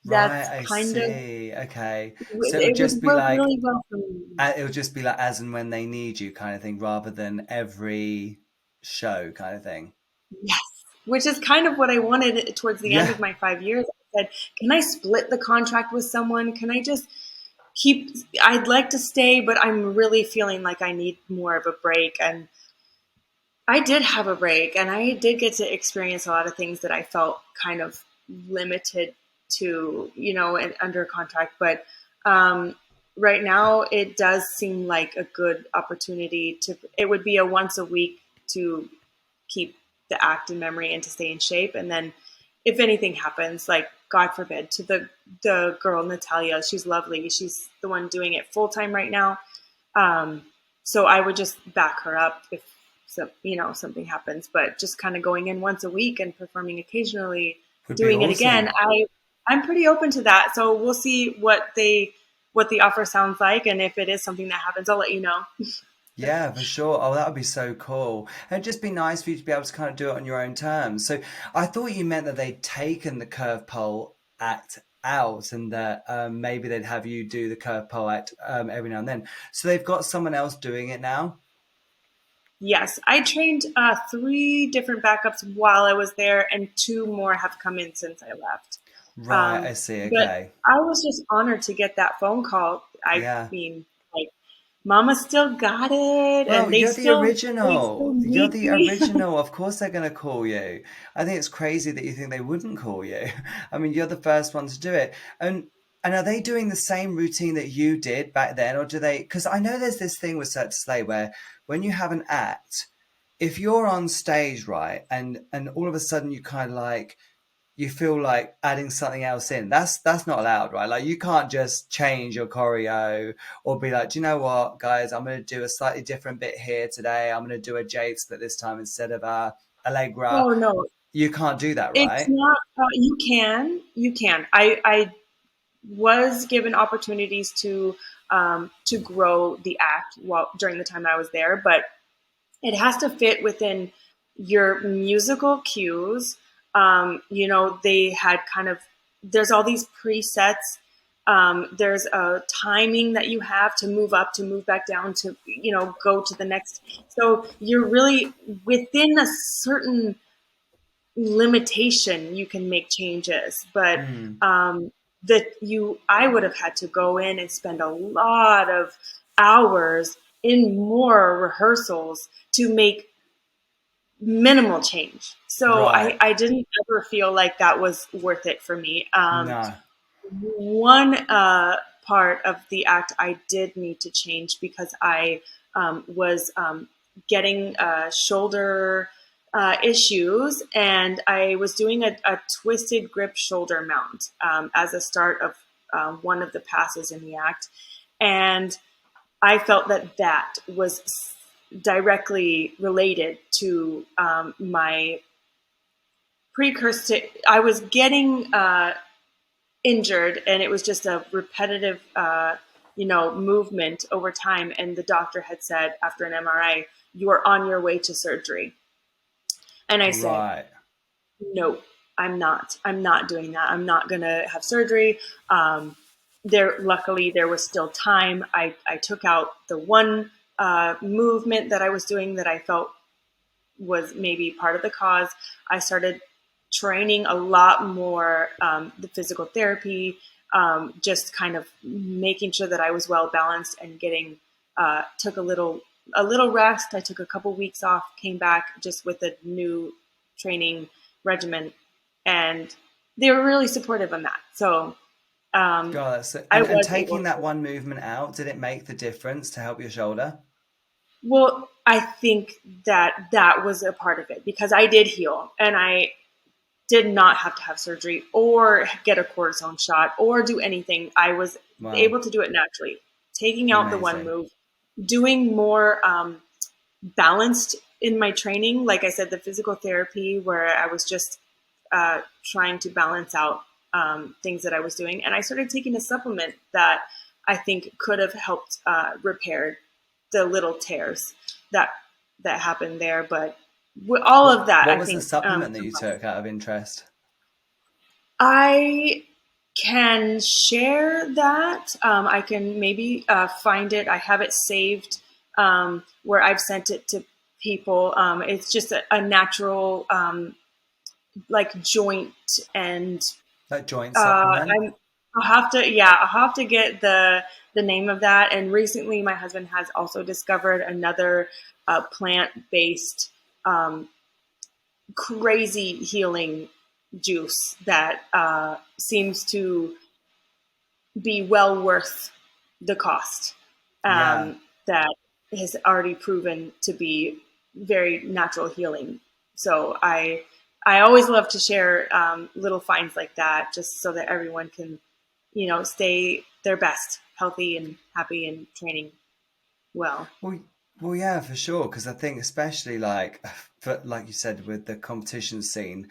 [SPEAKER 1] Right,
[SPEAKER 3] That's
[SPEAKER 1] I
[SPEAKER 3] kind of,
[SPEAKER 1] see. Okay. So it would
[SPEAKER 3] it
[SPEAKER 1] just
[SPEAKER 3] would
[SPEAKER 1] be
[SPEAKER 3] work
[SPEAKER 1] like
[SPEAKER 3] really well for me.
[SPEAKER 1] it would just be like as and when they need you kind of thing, rather than every show kind of thing.
[SPEAKER 3] Yes, which is kind of what I wanted towards the end
[SPEAKER 1] Yeah.
[SPEAKER 3] of my 5 years. I said, can I split the contract with someone? Can I just keep, I'd like to stay, but I'm really feeling like I need more of a break. And I did have a break and I did get to experience a lot of things that I felt kind of limited to, under contract. But right now, it does seem like a good opportunity it would be a once a week to keep the act in memory and to stay in shape. And then if anything happens, like God forbid, to the girl Natalia, she's lovely. She's the one doing it full time right now. Um, so I would just back her up if something happens. But just kind of going in once a week and performing occasionally,
[SPEAKER 1] Would be
[SPEAKER 3] doing it again,
[SPEAKER 1] awesome.
[SPEAKER 3] I'm pretty open to that. So we'll see what the offer sounds like, and if it is something that happens, I'll let you know.
[SPEAKER 1] Yeah, for sure. Oh, that would be so cool. And it'd just be nice for you to be able to kind of do it on your own terms. So I thought you meant that they'd taken the curve pole act out and that maybe they'd have you do the curve pole act every now and then. So they've got someone else doing it now?
[SPEAKER 3] Yes, I trained three different backups while I was there, and two more have come in since I left.
[SPEAKER 1] Right,
[SPEAKER 3] Um,
[SPEAKER 1] I see.
[SPEAKER 3] but
[SPEAKER 1] Okay.
[SPEAKER 3] I was just honored to get that phone call. I
[SPEAKER 1] Yeah.
[SPEAKER 3] mean, like, Mama still got it,
[SPEAKER 1] Well,
[SPEAKER 3] and
[SPEAKER 1] you're the
[SPEAKER 3] they still
[SPEAKER 1] original. You're
[SPEAKER 3] need
[SPEAKER 1] the
[SPEAKER 3] me.
[SPEAKER 1] original. Of course they're going to call you. I think it's crazy that you think they wouldn't call you. I mean, you're the first one to do it. And are they doing the same routine that you did back then, or do they? Because I know there's this thing with Cirque du Soleil where when you have an act, if you're on stage, right, and all of a sudden you kind of like you feel like adding something else in. That's not allowed, right? Like you can't just change your choreo or be like, do you know what, guys? I'm going to do a slightly different bit here today. I'm going to do a jade split this time instead of a Allegra.
[SPEAKER 3] Oh no,
[SPEAKER 1] You can't do that,
[SPEAKER 3] it's
[SPEAKER 1] right?
[SPEAKER 3] not. You can. I was given opportunities to grow the act while during the time I was there, but it has to fit within your musical cues. They had kind of, there's all these presets. There's a timing that you have to move up, to move back down, to, go to the next. So you're really within a certain limitation, you can make changes, but
[SPEAKER 1] Mm,
[SPEAKER 3] I would have had to go in and spend a lot of hours in more rehearsals to make minimal change. So
[SPEAKER 1] right.
[SPEAKER 3] I didn't ever feel like that was worth it for me.
[SPEAKER 1] No.
[SPEAKER 3] One part of the act I did need to change because I was getting shoulder issues, and I was doing a twisted grip shoulder mount as a start of one of the passes in the act. And I felt that was directly related to my precursor. I was getting injured, and it was just a repetitive, movement over time. And the doctor had said after an MRI, "You are on your way to surgery." And I said,
[SPEAKER 1] Right.
[SPEAKER 3] "No, I'm not. I'm not doing that. I'm not going to have surgery." Luckily, there was still time. I took out the one movement that I was doing that I felt was maybe part of the cause. I started training a lot more the physical therapy, just kind of making sure that I was well balanced and took a little a little rest. I took a couple weeks off, came back just with a new training regimen, and they were really supportive on that. So um,
[SPEAKER 1] God,
[SPEAKER 3] I
[SPEAKER 1] and
[SPEAKER 3] was able
[SPEAKER 1] taking that
[SPEAKER 3] to.
[SPEAKER 1] one movement out, did it make the difference to help your shoulder?
[SPEAKER 3] Well, I think that that was a part of it because I did heal and I did not have to have surgery or get a cortisone shot or do anything. I was
[SPEAKER 1] Wow,
[SPEAKER 3] able to do it naturally, taking out the one
[SPEAKER 1] amazing.
[SPEAKER 3] move, doing more balanced in my training. Like I said, the physical therapy where I was just trying to balance out things that I was doing. And I started taking a supplement that I think could have helped repair the little tears that that happened there. But with all of that,
[SPEAKER 1] What
[SPEAKER 3] I
[SPEAKER 1] was the
[SPEAKER 3] think
[SPEAKER 1] supplement that you took out of interest?
[SPEAKER 3] I can share that. I can maybe find it. I have it saved where I've sent it to people. It's just a natural like joint and
[SPEAKER 1] That joint supplement?
[SPEAKER 3] I'm. I'll have to, yeah, I'll have to get the name of that. And recently, my husband has also discovered another plant based crazy healing juice that seems to be well worth the cost.
[SPEAKER 1] Yeah.
[SPEAKER 3] That has already proven to be very natural healing. So I always love to share little finds like that, just so that everyone can, stay their best, healthy and happy and training well.
[SPEAKER 1] Well, well, yeah, for sure. Because I think, especially like, for, like you said, with the competition scene,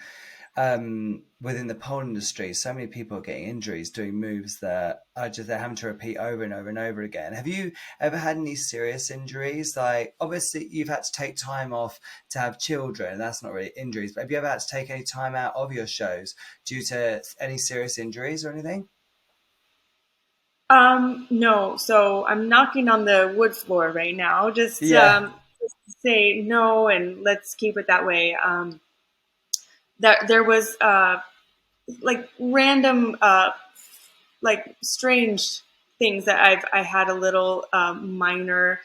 [SPEAKER 1] within the pole industry, so many people are getting injuries doing moves that are just they're having to repeat over and over and over again. Have you ever had any serious injuries? Like, obviously, you've had to take time off to have children. That's not really injuries, but have you ever had to take any time out of your shows due to any serious injuries or anything?
[SPEAKER 3] No, so I'm knocking on the wood floor right now.
[SPEAKER 1] Yeah.
[SPEAKER 3] Just to say no, and let's keep it that way. That there was like random like strange things that I had a little minor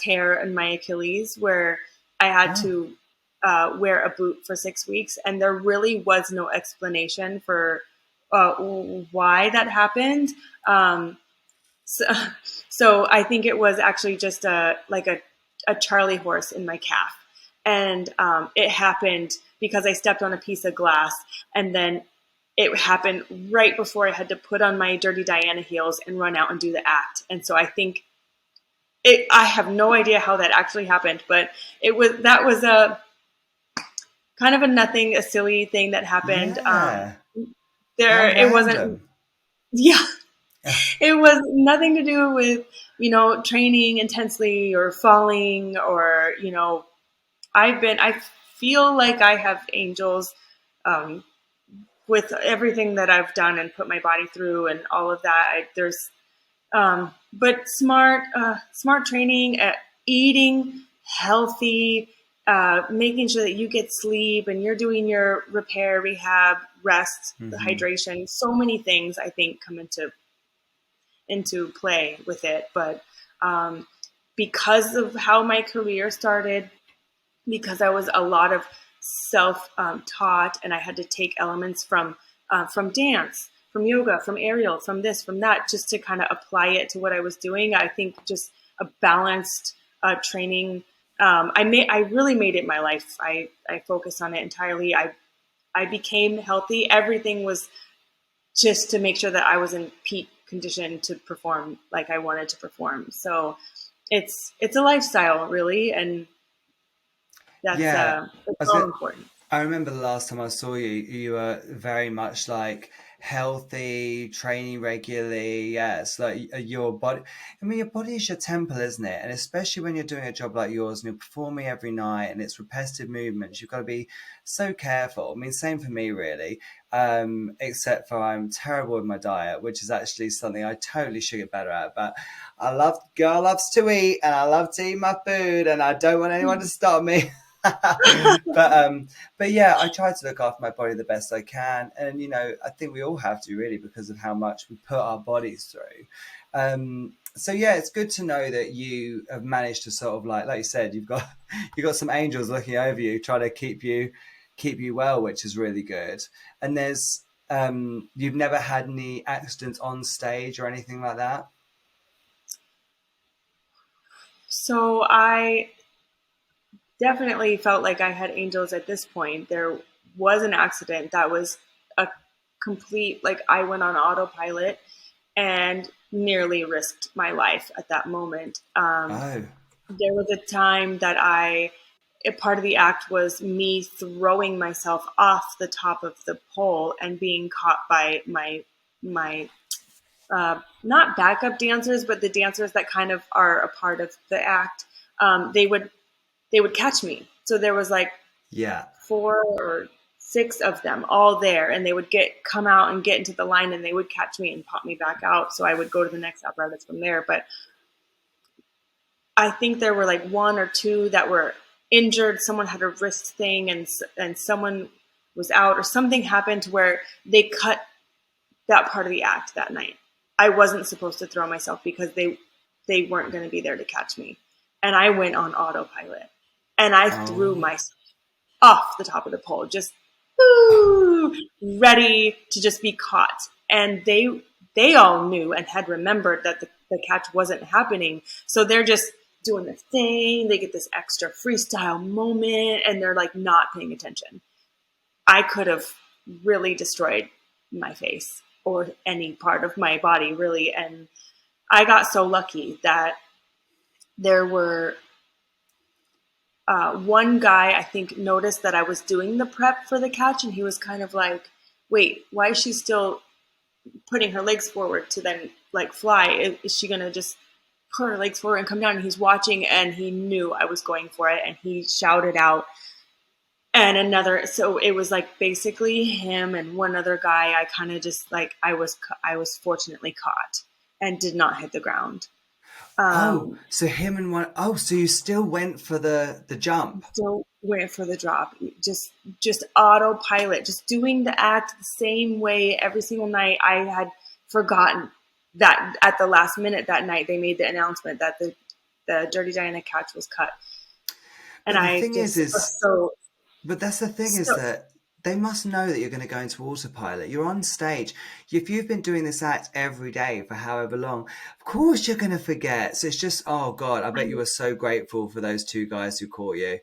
[SPEAKER 3] tear in my Achilles where I had
[SPEAKER 1] Oh,
[SPEAKER 3] to wear a boot for 6 weeks, and there really was no explanation for why that happened. So, so I think it was actually just a Charlie horse in my calf, and it happened because I stepped on a piece of glass, and then it happened right before I had to put on my Dirty Diana heels and run out and do the act. And so I think I have no idea how that actually happened, but that was a kind of a nothing, a silly thing that happened.
[SPEAKER 1] yeah. How
[SPEAKER 3] It wasn't,
[SPEAKER 1] random.
[SPEAKER 3] yeah, it was nothing to do with, training intensely or falling or, I feel like I have angels, um, with everything that I've done and put my body through and all of that. But smart training, eating healthy, making sure that you get sleep and you're doing your repair, rehab, rest, the
[SPEAKER 1] Hmm.
[SPEAKER 3] hydration. So many things I think come into play with it. But um, because of how my career started, because I was a lot of self taught, and I had to take elements from dance, from yoga, from aerial, from this, from that, just to kind of apply it to what I was doing. I think just a balanced training. I really made it my life. I focused on it entirely. I became healthy. Everything was just to make sure that I was in peak condition to perform like I wanted to perform. So it's a lifestyle really, and
[SPEAKER 1] Yeah.
[SPEAKER 3] that's
[SPEAKER 1] I was
[SPEAKER 3] all
[SPEAKER 1] gonna,
[SPEAKER 3] important.
[SPEAKER 1] I remember the last time I saw you, you were very much like healthy, training regularly. Yeah, it's like your body. I mean, your body is your temple, isn't it? And especially when you're doing a job like yours and you're performing every night and it's repetitive movements, you've got to be so careful. I mean, same for me, really. Except for I'm terrible with my diet, which is actually something I totally should get better at. But girl loves to eat, and I love to eat my food, and I don't want anyone to stop me. but but yeah, I try to look after my body the best I can, and I think we all have to really because of how much we put our bodies through. So yeah, it's good to know that you have managed to sort of like you said, you've got some angels looking over you, trying to keep you well, which is really good. And there's you've never had any accidents on stage or anything like that?
[SPEAKER 3] So I definitely felt like I had angels at this point. There was an accident that was a complete, like, I went on autopilot and nearly risked my life at that moment.
[SPEAKER 1] Oh,
[SPEAKER 3] There was a time that a part of the act was me throwing myself off the top of the pole and being caught by my not backup dancers, but the dancers that kind of are a part of the act. They would catch me. So there was like
[SPEAKER 1] yeah.
[SPEAKER 3] 4 or 6 of them all there, and they would come out and get into the line, and they would catch me and pop me back out. So I would go to the next apparatus from there. But I think there were like 1 or 2 that were injured. Someone had a wrist thing, and someone was out, or something happened to where they cut that part of the act that night. I wasn't supposed to throw myself because they weren't going to be there to catch me, and I went on autopilot, and I threw
[SPEAKER 1] Oh,
[SPEAKER 3] myself off the top of the pole, just woo, ready to just be caught. And they all knew and had remembered that the catch wasn't happening. So they're just doing their thing. They get this extra freestyle moment and they're like not paying attention. I could have really destroyed my face or any part of my body, really. And I got so lucky that there were one guy, I think, noticed that I was doing the prep for the catch, and he was kind of like, "Wait, why is she still putting her legs forward to then like fly? Is she gonna just put her legs forward and come down?" And he's watching, and he knew I was going for it, and he shouted out. And another, so it was like basically him and one other guy. I kind of just like I was fortunately caught and did not hit the ground.
[SPEAKER 1] oh,
[SPEAKER 3] Um,
[SPEAKER 1] so him and one, oh, so you still went for the jump?
[SPEAKER 3] Don't wait for the drop. Just autopilot, just doing the act the same way every single night. I had forgotten that at the last minute that night they made the announcement that the Dirty Diana catch was cut, and
[SPEAKER 1] But the
[SPEAKER 3] I
[SPEAKER 1] thing
[SPEAKER 3] just
[SPEAKER 1] is,
[SPEAKER 3] was so
[SPEAKER 1] but that's the thing is
[SPEAKER 3] so.
[SPEAKER 1] that they must know that you're going to go into autopilot. You're on stage. If you've been doing this act every day for however long, of course you're going to forget. So it's just, oh God, I bet you were so grateful for those two guys who caught you.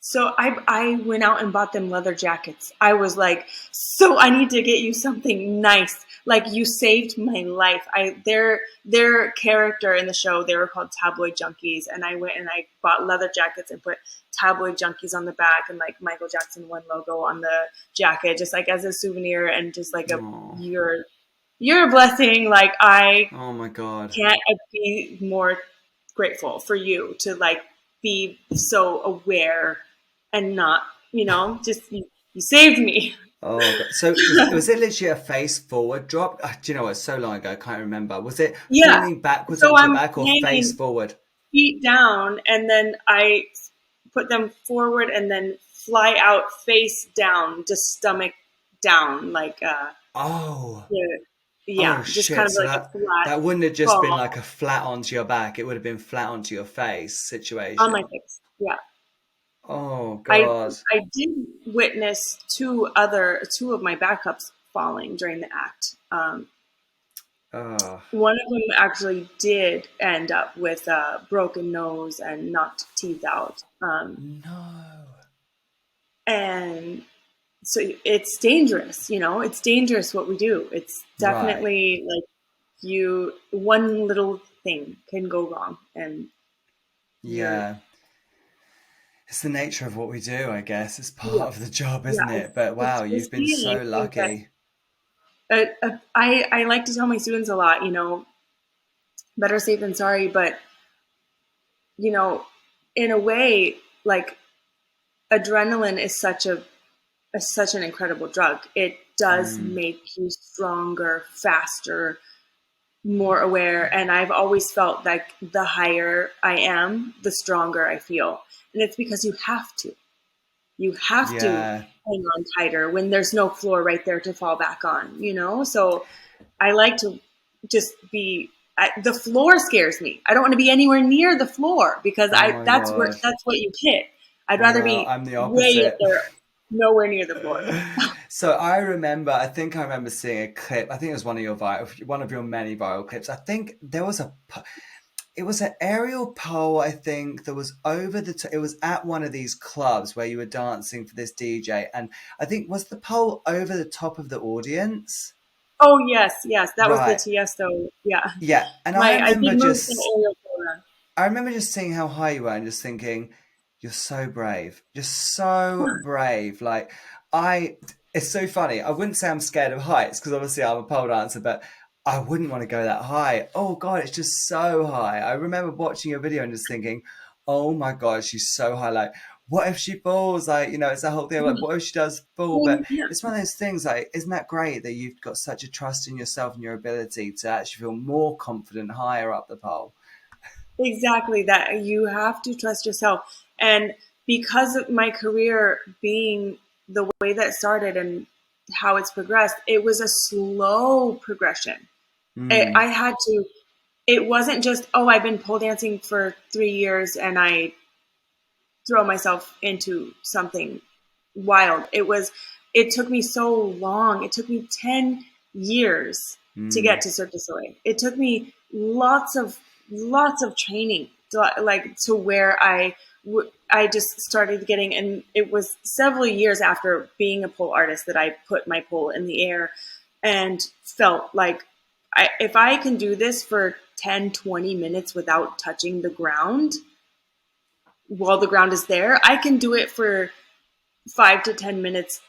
[SPEAKER 3] So I went out and bought them leather jackets. I was like, so I need to get you something nice. Like you saved my life. Their character in the show, they were called tabloid junkies, and I went and I bought leather jackets and put tabloid junkies on the back and like Michael Jackson 1 logo on the jacket, just like as a souvenir and just like a
[SPEAKER 1] Oh,
[SPEAKER 3] you're you're a blessing. Like I
[SPEAKER 1] oh my God.
[SPEAKER 3] can't be more grateful for you to like be so aware and not, just you saved me.
[SPEAKER 1] Oh God. So was it literally a face forward drop? Do you know what? It's so long ago, I can't remember. Was it
[SPEAKER 3] Yeah.
[SPEAKER 1] falling backwards
[SPEAKER 3] So
[SPEAKER 1] onto your
[SPEAKER 3] I'm
[SPEAKER 1] back or face
[SPEAKER 3] hanging
[SPEAKER 1] forward?
[SPEAKER 3] feet down and then I put them forward and then fly out face down, just stomach down, like
[SPEAKER 1] Oh.
[SPEAKER 3] yeah,
[SPEAKER 1] Oh
[SPEAKER 3] yeah, just kind
[SPEAKER 1] shit!
[SPEAKER 3] of
[SPEAKER 1] So
[SPEAKER 3] like a flat
[SPEAKER 1] that wouldn't have just been like
[SPEAKER 3] fall
[SPEAKER 1] a flat onto your back. It would have been flat onto your face
[SPEAKER 3] on my
[SPEAKER 1] situation.
[SPEAKER 3] face. Yeah.
[SPEAKER 1] Oh
[SPEAKER 3] I
[SPEAKER 1] God.
[SPEAKER 3] I did witness two of my backups falling during the act.
[SPEAKER 1] Oh
[SPEAKER 3] One of them actually did end up with a broken nose and knocked teeth out.
[SPEAKER 1] no.
[SPEAKER 3] And so it's dangerous, it's dangerous what we do. It's
[SPEAKER 1] Right.
[SPEAKER 3] definitely like one little thing can go wrong and you're,
[SPEAKER 1] Yeah. It's the nature of what we do, I guess. It's
[SPEAKER 3] yeah,
[SPEAKER 1] part of the job,
[SPEAKER 3] yeah,
[SPEAKER 1] isn't it? But
[SPEAKER 3] it's
[SPEAKER 1] wow, you've been
[SPEAKER 3] risky. And I
[SPEAKER 1] so
[SPEAKER 3] think that
[SPEAKER 1] lucky.
[SPEAKER 3] I like to tell my students a lot, better safe than sorry, but you know, in a way, like adrenaline is such an incredible drug. It does
[SPEAKER 1] Mm,
[SPEAKER 3] make you stronger, faster, more aware. And I've always felt like the higher I am, the stronger I feel. And it's because you have to. You have to
[SPEAKER 1] yeah.
[SPEAKER 3] hang on tighter when there's no floor right there to fall back on, So I like to just be. the floor scares me. I don't want to be anywhere near the floor because
[SPEAKER 1] Oh my
[SPEAKER 3] that's
[SPEAKER 1] God.
[SPEAKER 3] what you hit. I'd rather
[SPEAKER 1] Well,
[SPEAKER 3] be
[SPEAKER 1] I'm the
[SPEAKER 3] way up
[SPEAKER 1] opposite.
[SPEAKER 3] there, nowhere near the floor.
[SPEAKER 1] So I think I remember seeing a clip. I think it was one of your many viral clips. I think it was an aerial pole. I think that was over it was at one of these clubs where you were dancing for this DJ, and I think was the pole over the top of the audience.
[SPEAKER 3] Oh yes, yes, that was the
[SPEAKER 1] Right.
[SPEAKER 3] Tiesto. Yeah,
[SPEAKER 1] Yeah, and
[SPEAKER 3] I did move to aerial Florida.
[SPEAKER 1] I remember just seeing how high you were and just thinking, you're so brave. You're so brave. Like, I, it's so funny. I wouldn't say I'm scared of heights because obviously I'm a pole dancer, but I wouldn't want to go that high. Oh God, it's just so high. I remember watching your video and just thinking, oh my God, she's so high. Like, what if she falls? Like, it's that whole thing. Like, what if she does fall?
[SPEAKER 3] Well,
[SPEAKER 1] But
[SPEAKER 3] yeah,
[SPEAKER 1] it's one of those things. Like, isn't that great that you've got such a trust in yourself and your ability to actually feel more confident higher up the pole?
[SPEAKER 3] exactly that. You have to trust yourself, and because of my career being the way that it started and how it's progressed, it was a slow progression. I
[SPEAKER 1] Mm,
[SPEAKER 3] had to. It wasn't just, oh, I've been pole dancing for 3 years and I throw myself into something wild. It took me so long. It took me 10 years to get
[SPEAKER 1] mm.
[SPEAKER 3] to Cirque du Soleil. It took me lots of training to where I just started getting, and it was several years after being a pole artist that I put my pole in the air and felt like if I can do this for 10, 20 minutes without touching the ground, while the ground is there, I can do it for 5 to 10 minutes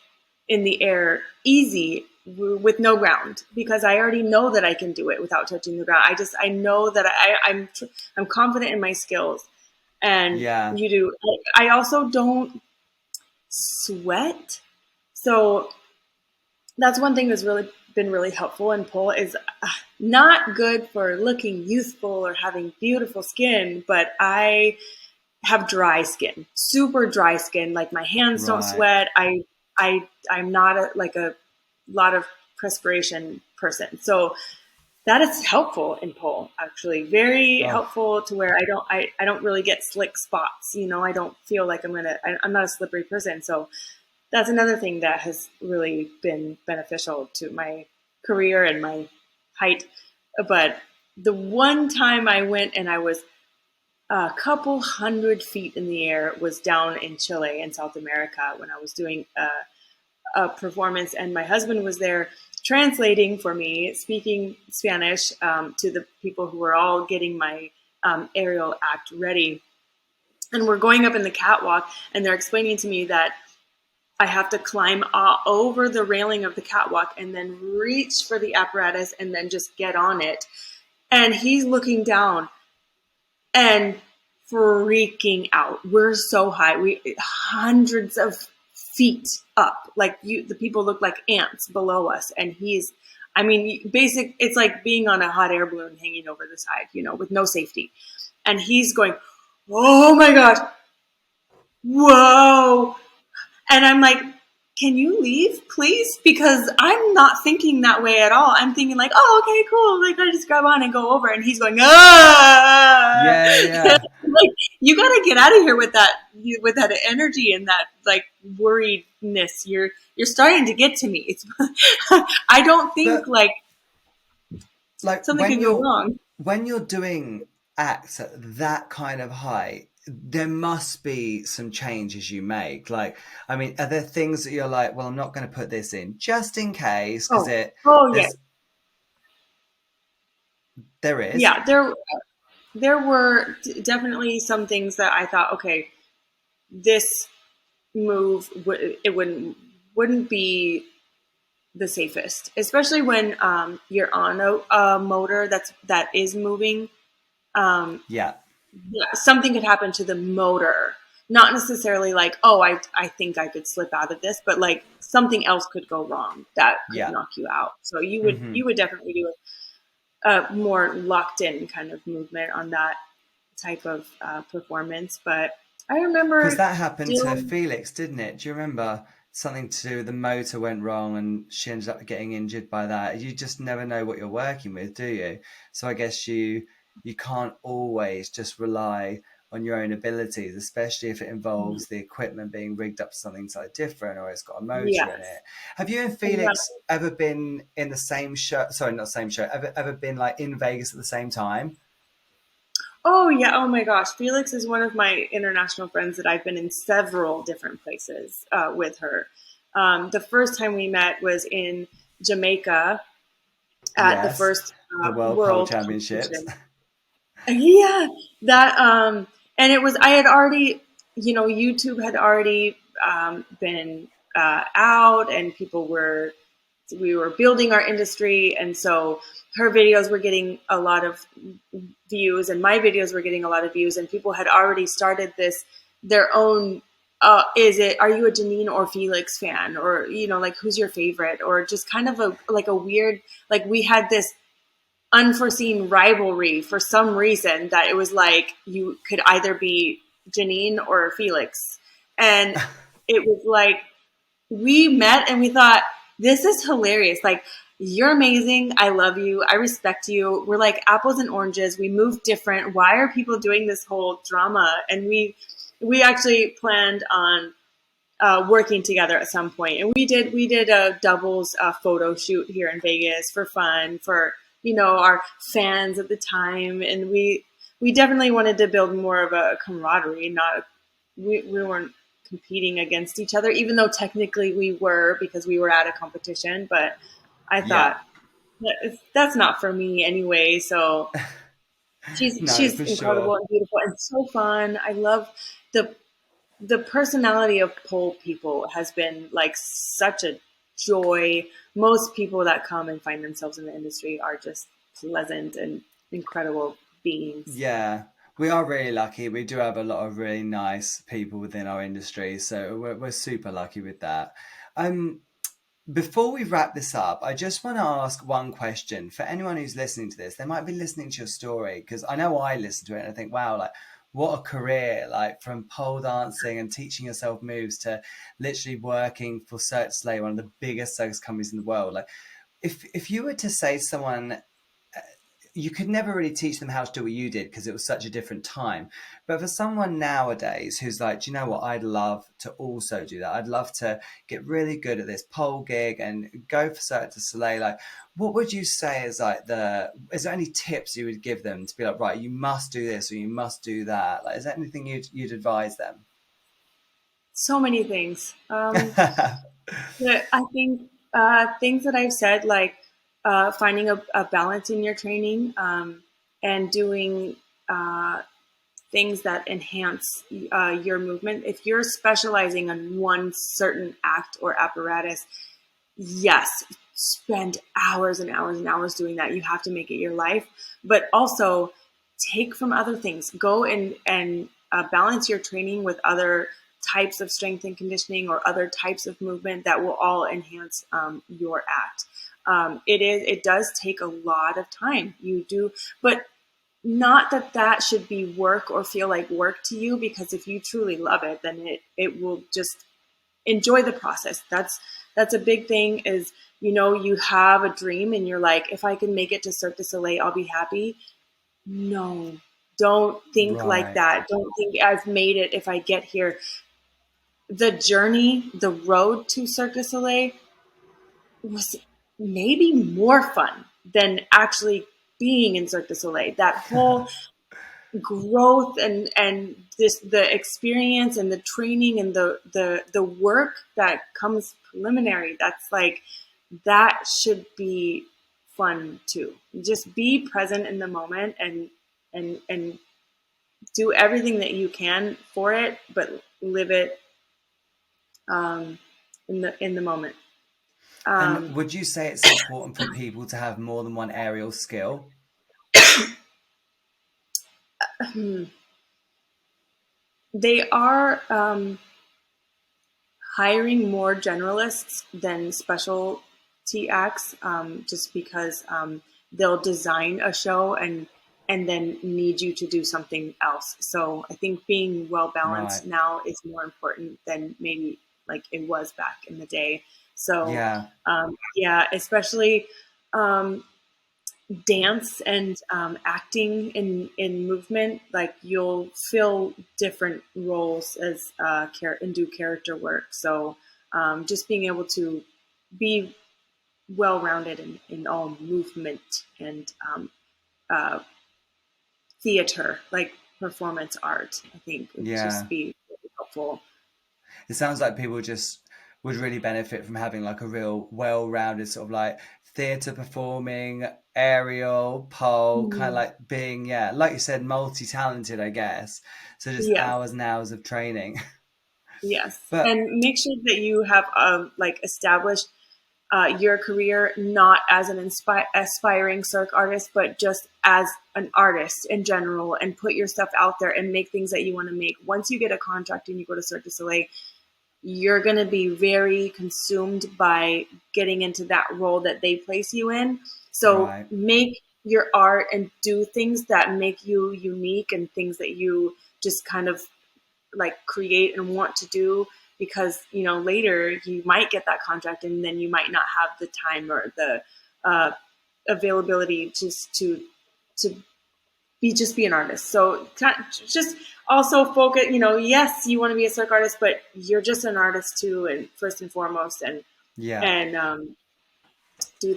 [SPEAKER 3] in the air easy with no ground because I already know that I can do it without touching the ground. I know that I'm confident in my skills, and
[SPEAKER 1] Yeah.
[SPEAKER 3] you do. I also don't sweat, so that's one thing that's really been really helpful in pole is not good for looking youthful or having beautiful skin, but I have dry skin, super dry skin. Like my hands don't
[SPEAKER 1] Right.
[SPEAKER 3] sweat. I'm not a lot of perspiration person. So that is helpful in pole, actually. Very
[SPEAKER 1] Oh,
[SPEAKER 3] helpful to where I don't really get slick spots. I don't feel like I'm not a slippery person. So that's another thing that has really been beneficial to my career and my height. But the one time I went and I was a couple 100 feet in the air was down in Chile in South America when I was doing a performance, and my husband was there translating for me, speaking Spanish to the people who were all getting my aerial act ready. And we're going up in the catwalk, and they're explaining to me that I have to climb over the railing of the catwalk and then reach for the apparatus and then just get on it. And he's looking down and freaking out. We're so high. We hundreds of feet up. Like the people look like ants below us, and I mean, it's like being on a hot air balloon hanging over the side, with no safety. And he's going, "Oh my gosh, whoa!" And I'm like, can you leave, please? Because I'm not thinking that way at all. I'm thinking like, oh, okay, cool. Like I just grab on and go over. And he's going, ah.
[SPEAKER 1] yeah, yeah.
[SPEAKER 3] Like you got to get out of here with that energy and that like worriedness. You're starting to get to me. It's I don't think
[SPEAKER 1] But
[SPEAKER 3] like
[SPEAKER 1] like
[SPEAKER 3] something could go wrong.
[SPEAKER 1] when you're doing acts at that kind of height, there must be some changes you make. Like, I mean, are there things that you're like, well, I'm not going to put this in just in case because
[SPEAKER 3] Oh, oh yeah,
[SPEAKER 1] there's there is.
[SPEAKER 3] yeah. There were definitely some things that I thought, okay, this move it wouldn't be the safest, especially when you're on a motor that is moving. Um,
[SPEAKER 1] Yeah,
[SPEAKER 3] yeah, something could happen to the motor. Not necessarily like, oh, I think I could slip out of this, but like something else could go wrong that could
[SPEAKER 1] yeah.
[SPEAKER 3] knock you out. So
[SPEAKER 1] Hmm.
[SPEAKER 3] you would definitely do a more locked in kind of movement on that type of performance. But I
[SPEAKER 1] Because
[SPEAKER 3] remember
[SPEAKER 1] that happened to
[SPEAKER 3] doing
[SPEAKER 1] Felix, didn't it? Do you remember? something to do with the motor went wrong and she ended up getting injured by that. You just never know what you're working with, do you? So I guess you can't always just rely on your own abilities, especially if it involves the equipment being rigged up to something slightly different or it's got a motor in
[SPEAKER 3] Yes,
[SPEAKER 1] it. Have you and Felix
[SPEAKER 3] exactly.
[SPEAKER 1] ever been in the same show? Sorry, not same show. Ever been like in Vegas at the same time?
[SPEAKER 3] Oh yeah. Oh my gosh. Felix is one of my international friends that I've been in several different places with her. The first time we met was in Jamaica at the
[SPEAKER 1] Yes,
[SPEAKER 3] first
[SPEAKER 1] the World Pole
[SPEAKER 3] world
[SPEAKER 1] Championships.
[SPEAKER 3] competition. Yeah, that and it was I had already, YouTube had already been out, and we were building our industry, and so her videos were getting a lot of views, and my videos were getting a lot of views, and people had already started their own. Are you a Jenyne or Felix fan, or like who's your favorite, or just kind of a weird, like we had this unforeseen rivalry for some reason that it was like you could either be Jenyne or Felix. And it was like we met and we thought, this is hilarious. Like, you're amazing. I love you. I respect you. We're like apples and oranges. We move different. Why are people doing this whole drama? And we actually planned on working together at some point. And we did a doubles photo shoot here in Vegas for fun for our fans at the time, and we definitely wanted to build more of a camaraderie. Not we weren't competing against each other, even though technically we were because we were at a competition. But I
[SPEAKER 1] Yeah,
[SPEAKER 3] thought that's not for me anyway. So
[SPEAKER 1] no,
[SPEAKER 3] she's
[SPEAKER 1] for sure.
[SPEAKER 3] incredible and beautiful and so fun. I love the the personality of pole people has been like such a joy. Most people that come and find themselves in the industry are just pleasant and incredible beings.
[SPEAKER 1] Yeah, we are really lucky. We do have a lot of really nice people within our industry, so we're super lucky with that. Um, Before we wrap this up, I just want to ask one question for anyone who's listening to this. They might be listening to your story because I know I listen to it and I think, wow, like what a career! Like from pole dancing and teaching yourself moves to literally working for Cirque du Soleil, one of the biggest circus companies in the world. Like, if you were to say to someone you could never really teach them how to do what you did because it was such a different time. But for someone nowadays who's like, do you know what? I'd love to also do that. I'd love to get really good at this pole gig and go for Cirque du Soleil. Like, what would you say is like is there any tips you would give them to be like, right, you must do this or you must do that? Like, is there anything you'd advise them?
[SPEAKER 3] So many things. But I think things that I've said, like finding a balance in your training and doing things that enhance your movement. If you're specializing on one certain act or apparatus, yes, spend hours and hours and hours doing that. You have to make it your life, but also take from other things. Go and balance your training with other types of strength and conditioning or other types of movement that will all enhance your act. It does take a lot of time. You do, but not that that should be work or feel like work to you, because if you truly love it, then it will just enjoy the process. That's a big thing is, you have a dream and you're like, if I can make it to Cirque du Soleil, I'll be happy. No, don't think like
[SPEAKER 1] Right.
[SPEAKER 3] that. Don't think I've made it if I get here. The journey, the road to Cirque du Soleil was maybe more fun than actually being in Cirque du Soleil. That whole growth and the experience and the training and the work that comes preliminary, that's like that should be fun too. Just be present in the moment and do everything that you can for it, but live it um, in the moment.
[SPEAKER 1] And
[SPEAKER 3] um,
[SPEAKER 1] would you say it's important for people to have more than one aerial skill?
[SPEAKER 3] they are hiring more generalists than specialty acts, just because they'll design a show and then need you to do something else. So I think being well
[SPEAKER 1] Right.
[SPEAKER 3] balanced now is more important than maybe like it was back in the day. So
[SPEAKER 1] Yeah.
[SPEAKER 3] yeah, especially dance and acting in movement, like you'll fill different roles as and do character work. So just being able to be well rounded in all movement and uh, theater, like performance art, I think would just
[SPEAKER 1] Yeah.
[SPEAKER 3] be really helpful.
[SPEAKER 1] It sounds like people just would really benefit from having like a real well-rounded sort of like theatre performing, aerial, pole, kind of
[SPEAKER 3] Mhm.
[SPEAKER 1] like being, yeah, like you said, multi-talented, I guess. So just
[SPEAKER 3] Yes.
[SPEAKER 1] hours and hours of training.
[SPEAKER 3] Yes,
[SPEAKER 1] But
[SPEAKER 3] and make sure that you have like established your career not as an aspiring circ artist, but just as an artist in general, and put your stuff out there and make things that you want to make. Once you get a contract and you go to Cirque du Soleil, you're going to be very consumed by getting into that role that they place you in. So
[SPEAKER 1] right,
[SPEAKER 3] make your art and do things that make you unique and things that you just kind of like create and want to do, because later you might get that contract and then you might not have the time or the uh, availability to just be an artist. So just also focus, yes, you want to be a circ artist, but you're just an artist too, and first and foremost, and
[SPEAKER 1] yeah.
[SPEAKER 3] and do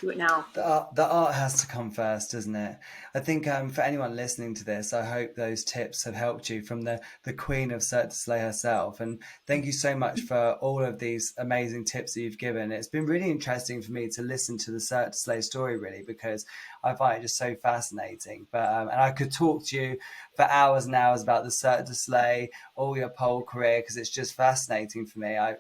[SPEAKER 3] it now.
[SPEAKER 1] The art has to come first, doesn't it? I think for anyone listening to this, I hope those tips have helped you from the Queen of Cirque du Soleil herself. And thank you so much for all of these amazing tips that you've given. It's been really interesting for me to listen to the Cirque du Soleil story, really, because I find it just so fascinating. But and I could talk to you for hours and hours about the Cirque du Soleil, all your pole career, because it's just fascinating for me. I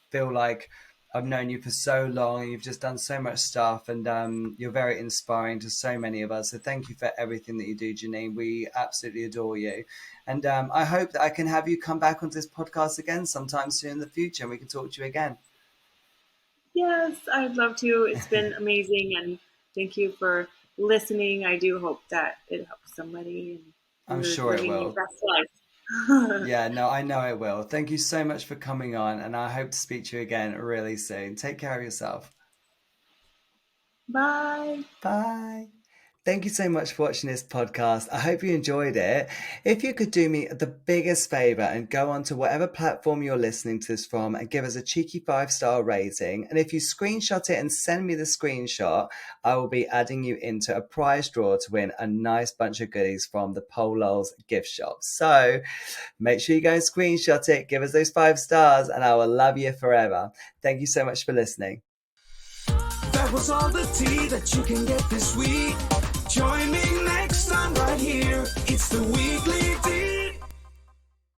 [SPEAKER 1] feel like I've known you for so long, and you've just done so much stuff, and you're very inspiring to so many of us. So thank you for everything that you do, Jenyne. We absolutely adore you, and I hope that I can have you come back onto this podcast again sometime soon in the future, and we can talk to you again.
[SPEAKER 3] Yes, I'd love to. It's been amazing, and thank you for listening. I do hope that it helps somebody and
[SPEAKER 1] I'm
[SPEAKER 3] you're
[SPEAKER 1] sure it
[SPEAKER 3] living your
[SPEAKER 1] will.
[SPEAKER 3] best life.
[SPEAKER 1] Yeah, no, I know it will. Thank you so much for coming on, and I hope to speak to you again really soon. Take care of yourself.
[SPEAKER 3] Bye.
[SPEAKER 1] Bye. Thank you so much for watching this podcast. I hope you enjoyed it. If you could do me the biggest favor and go on to whatever platform you're listening to this from and give us a cheeky 5-star rating. And if you screenshot it and send me the screenshot, I will be adding you into a prize draw to win a nice bunch of goodies from the Polols gift shop. So make sure you go and screenshot it, give us those 5 stars, and I will love you forever. Thank you so much for listening.
[SPEAKER 2] That was all the tea that you can get this week. Join me next time right here. It's the Weekly Tea.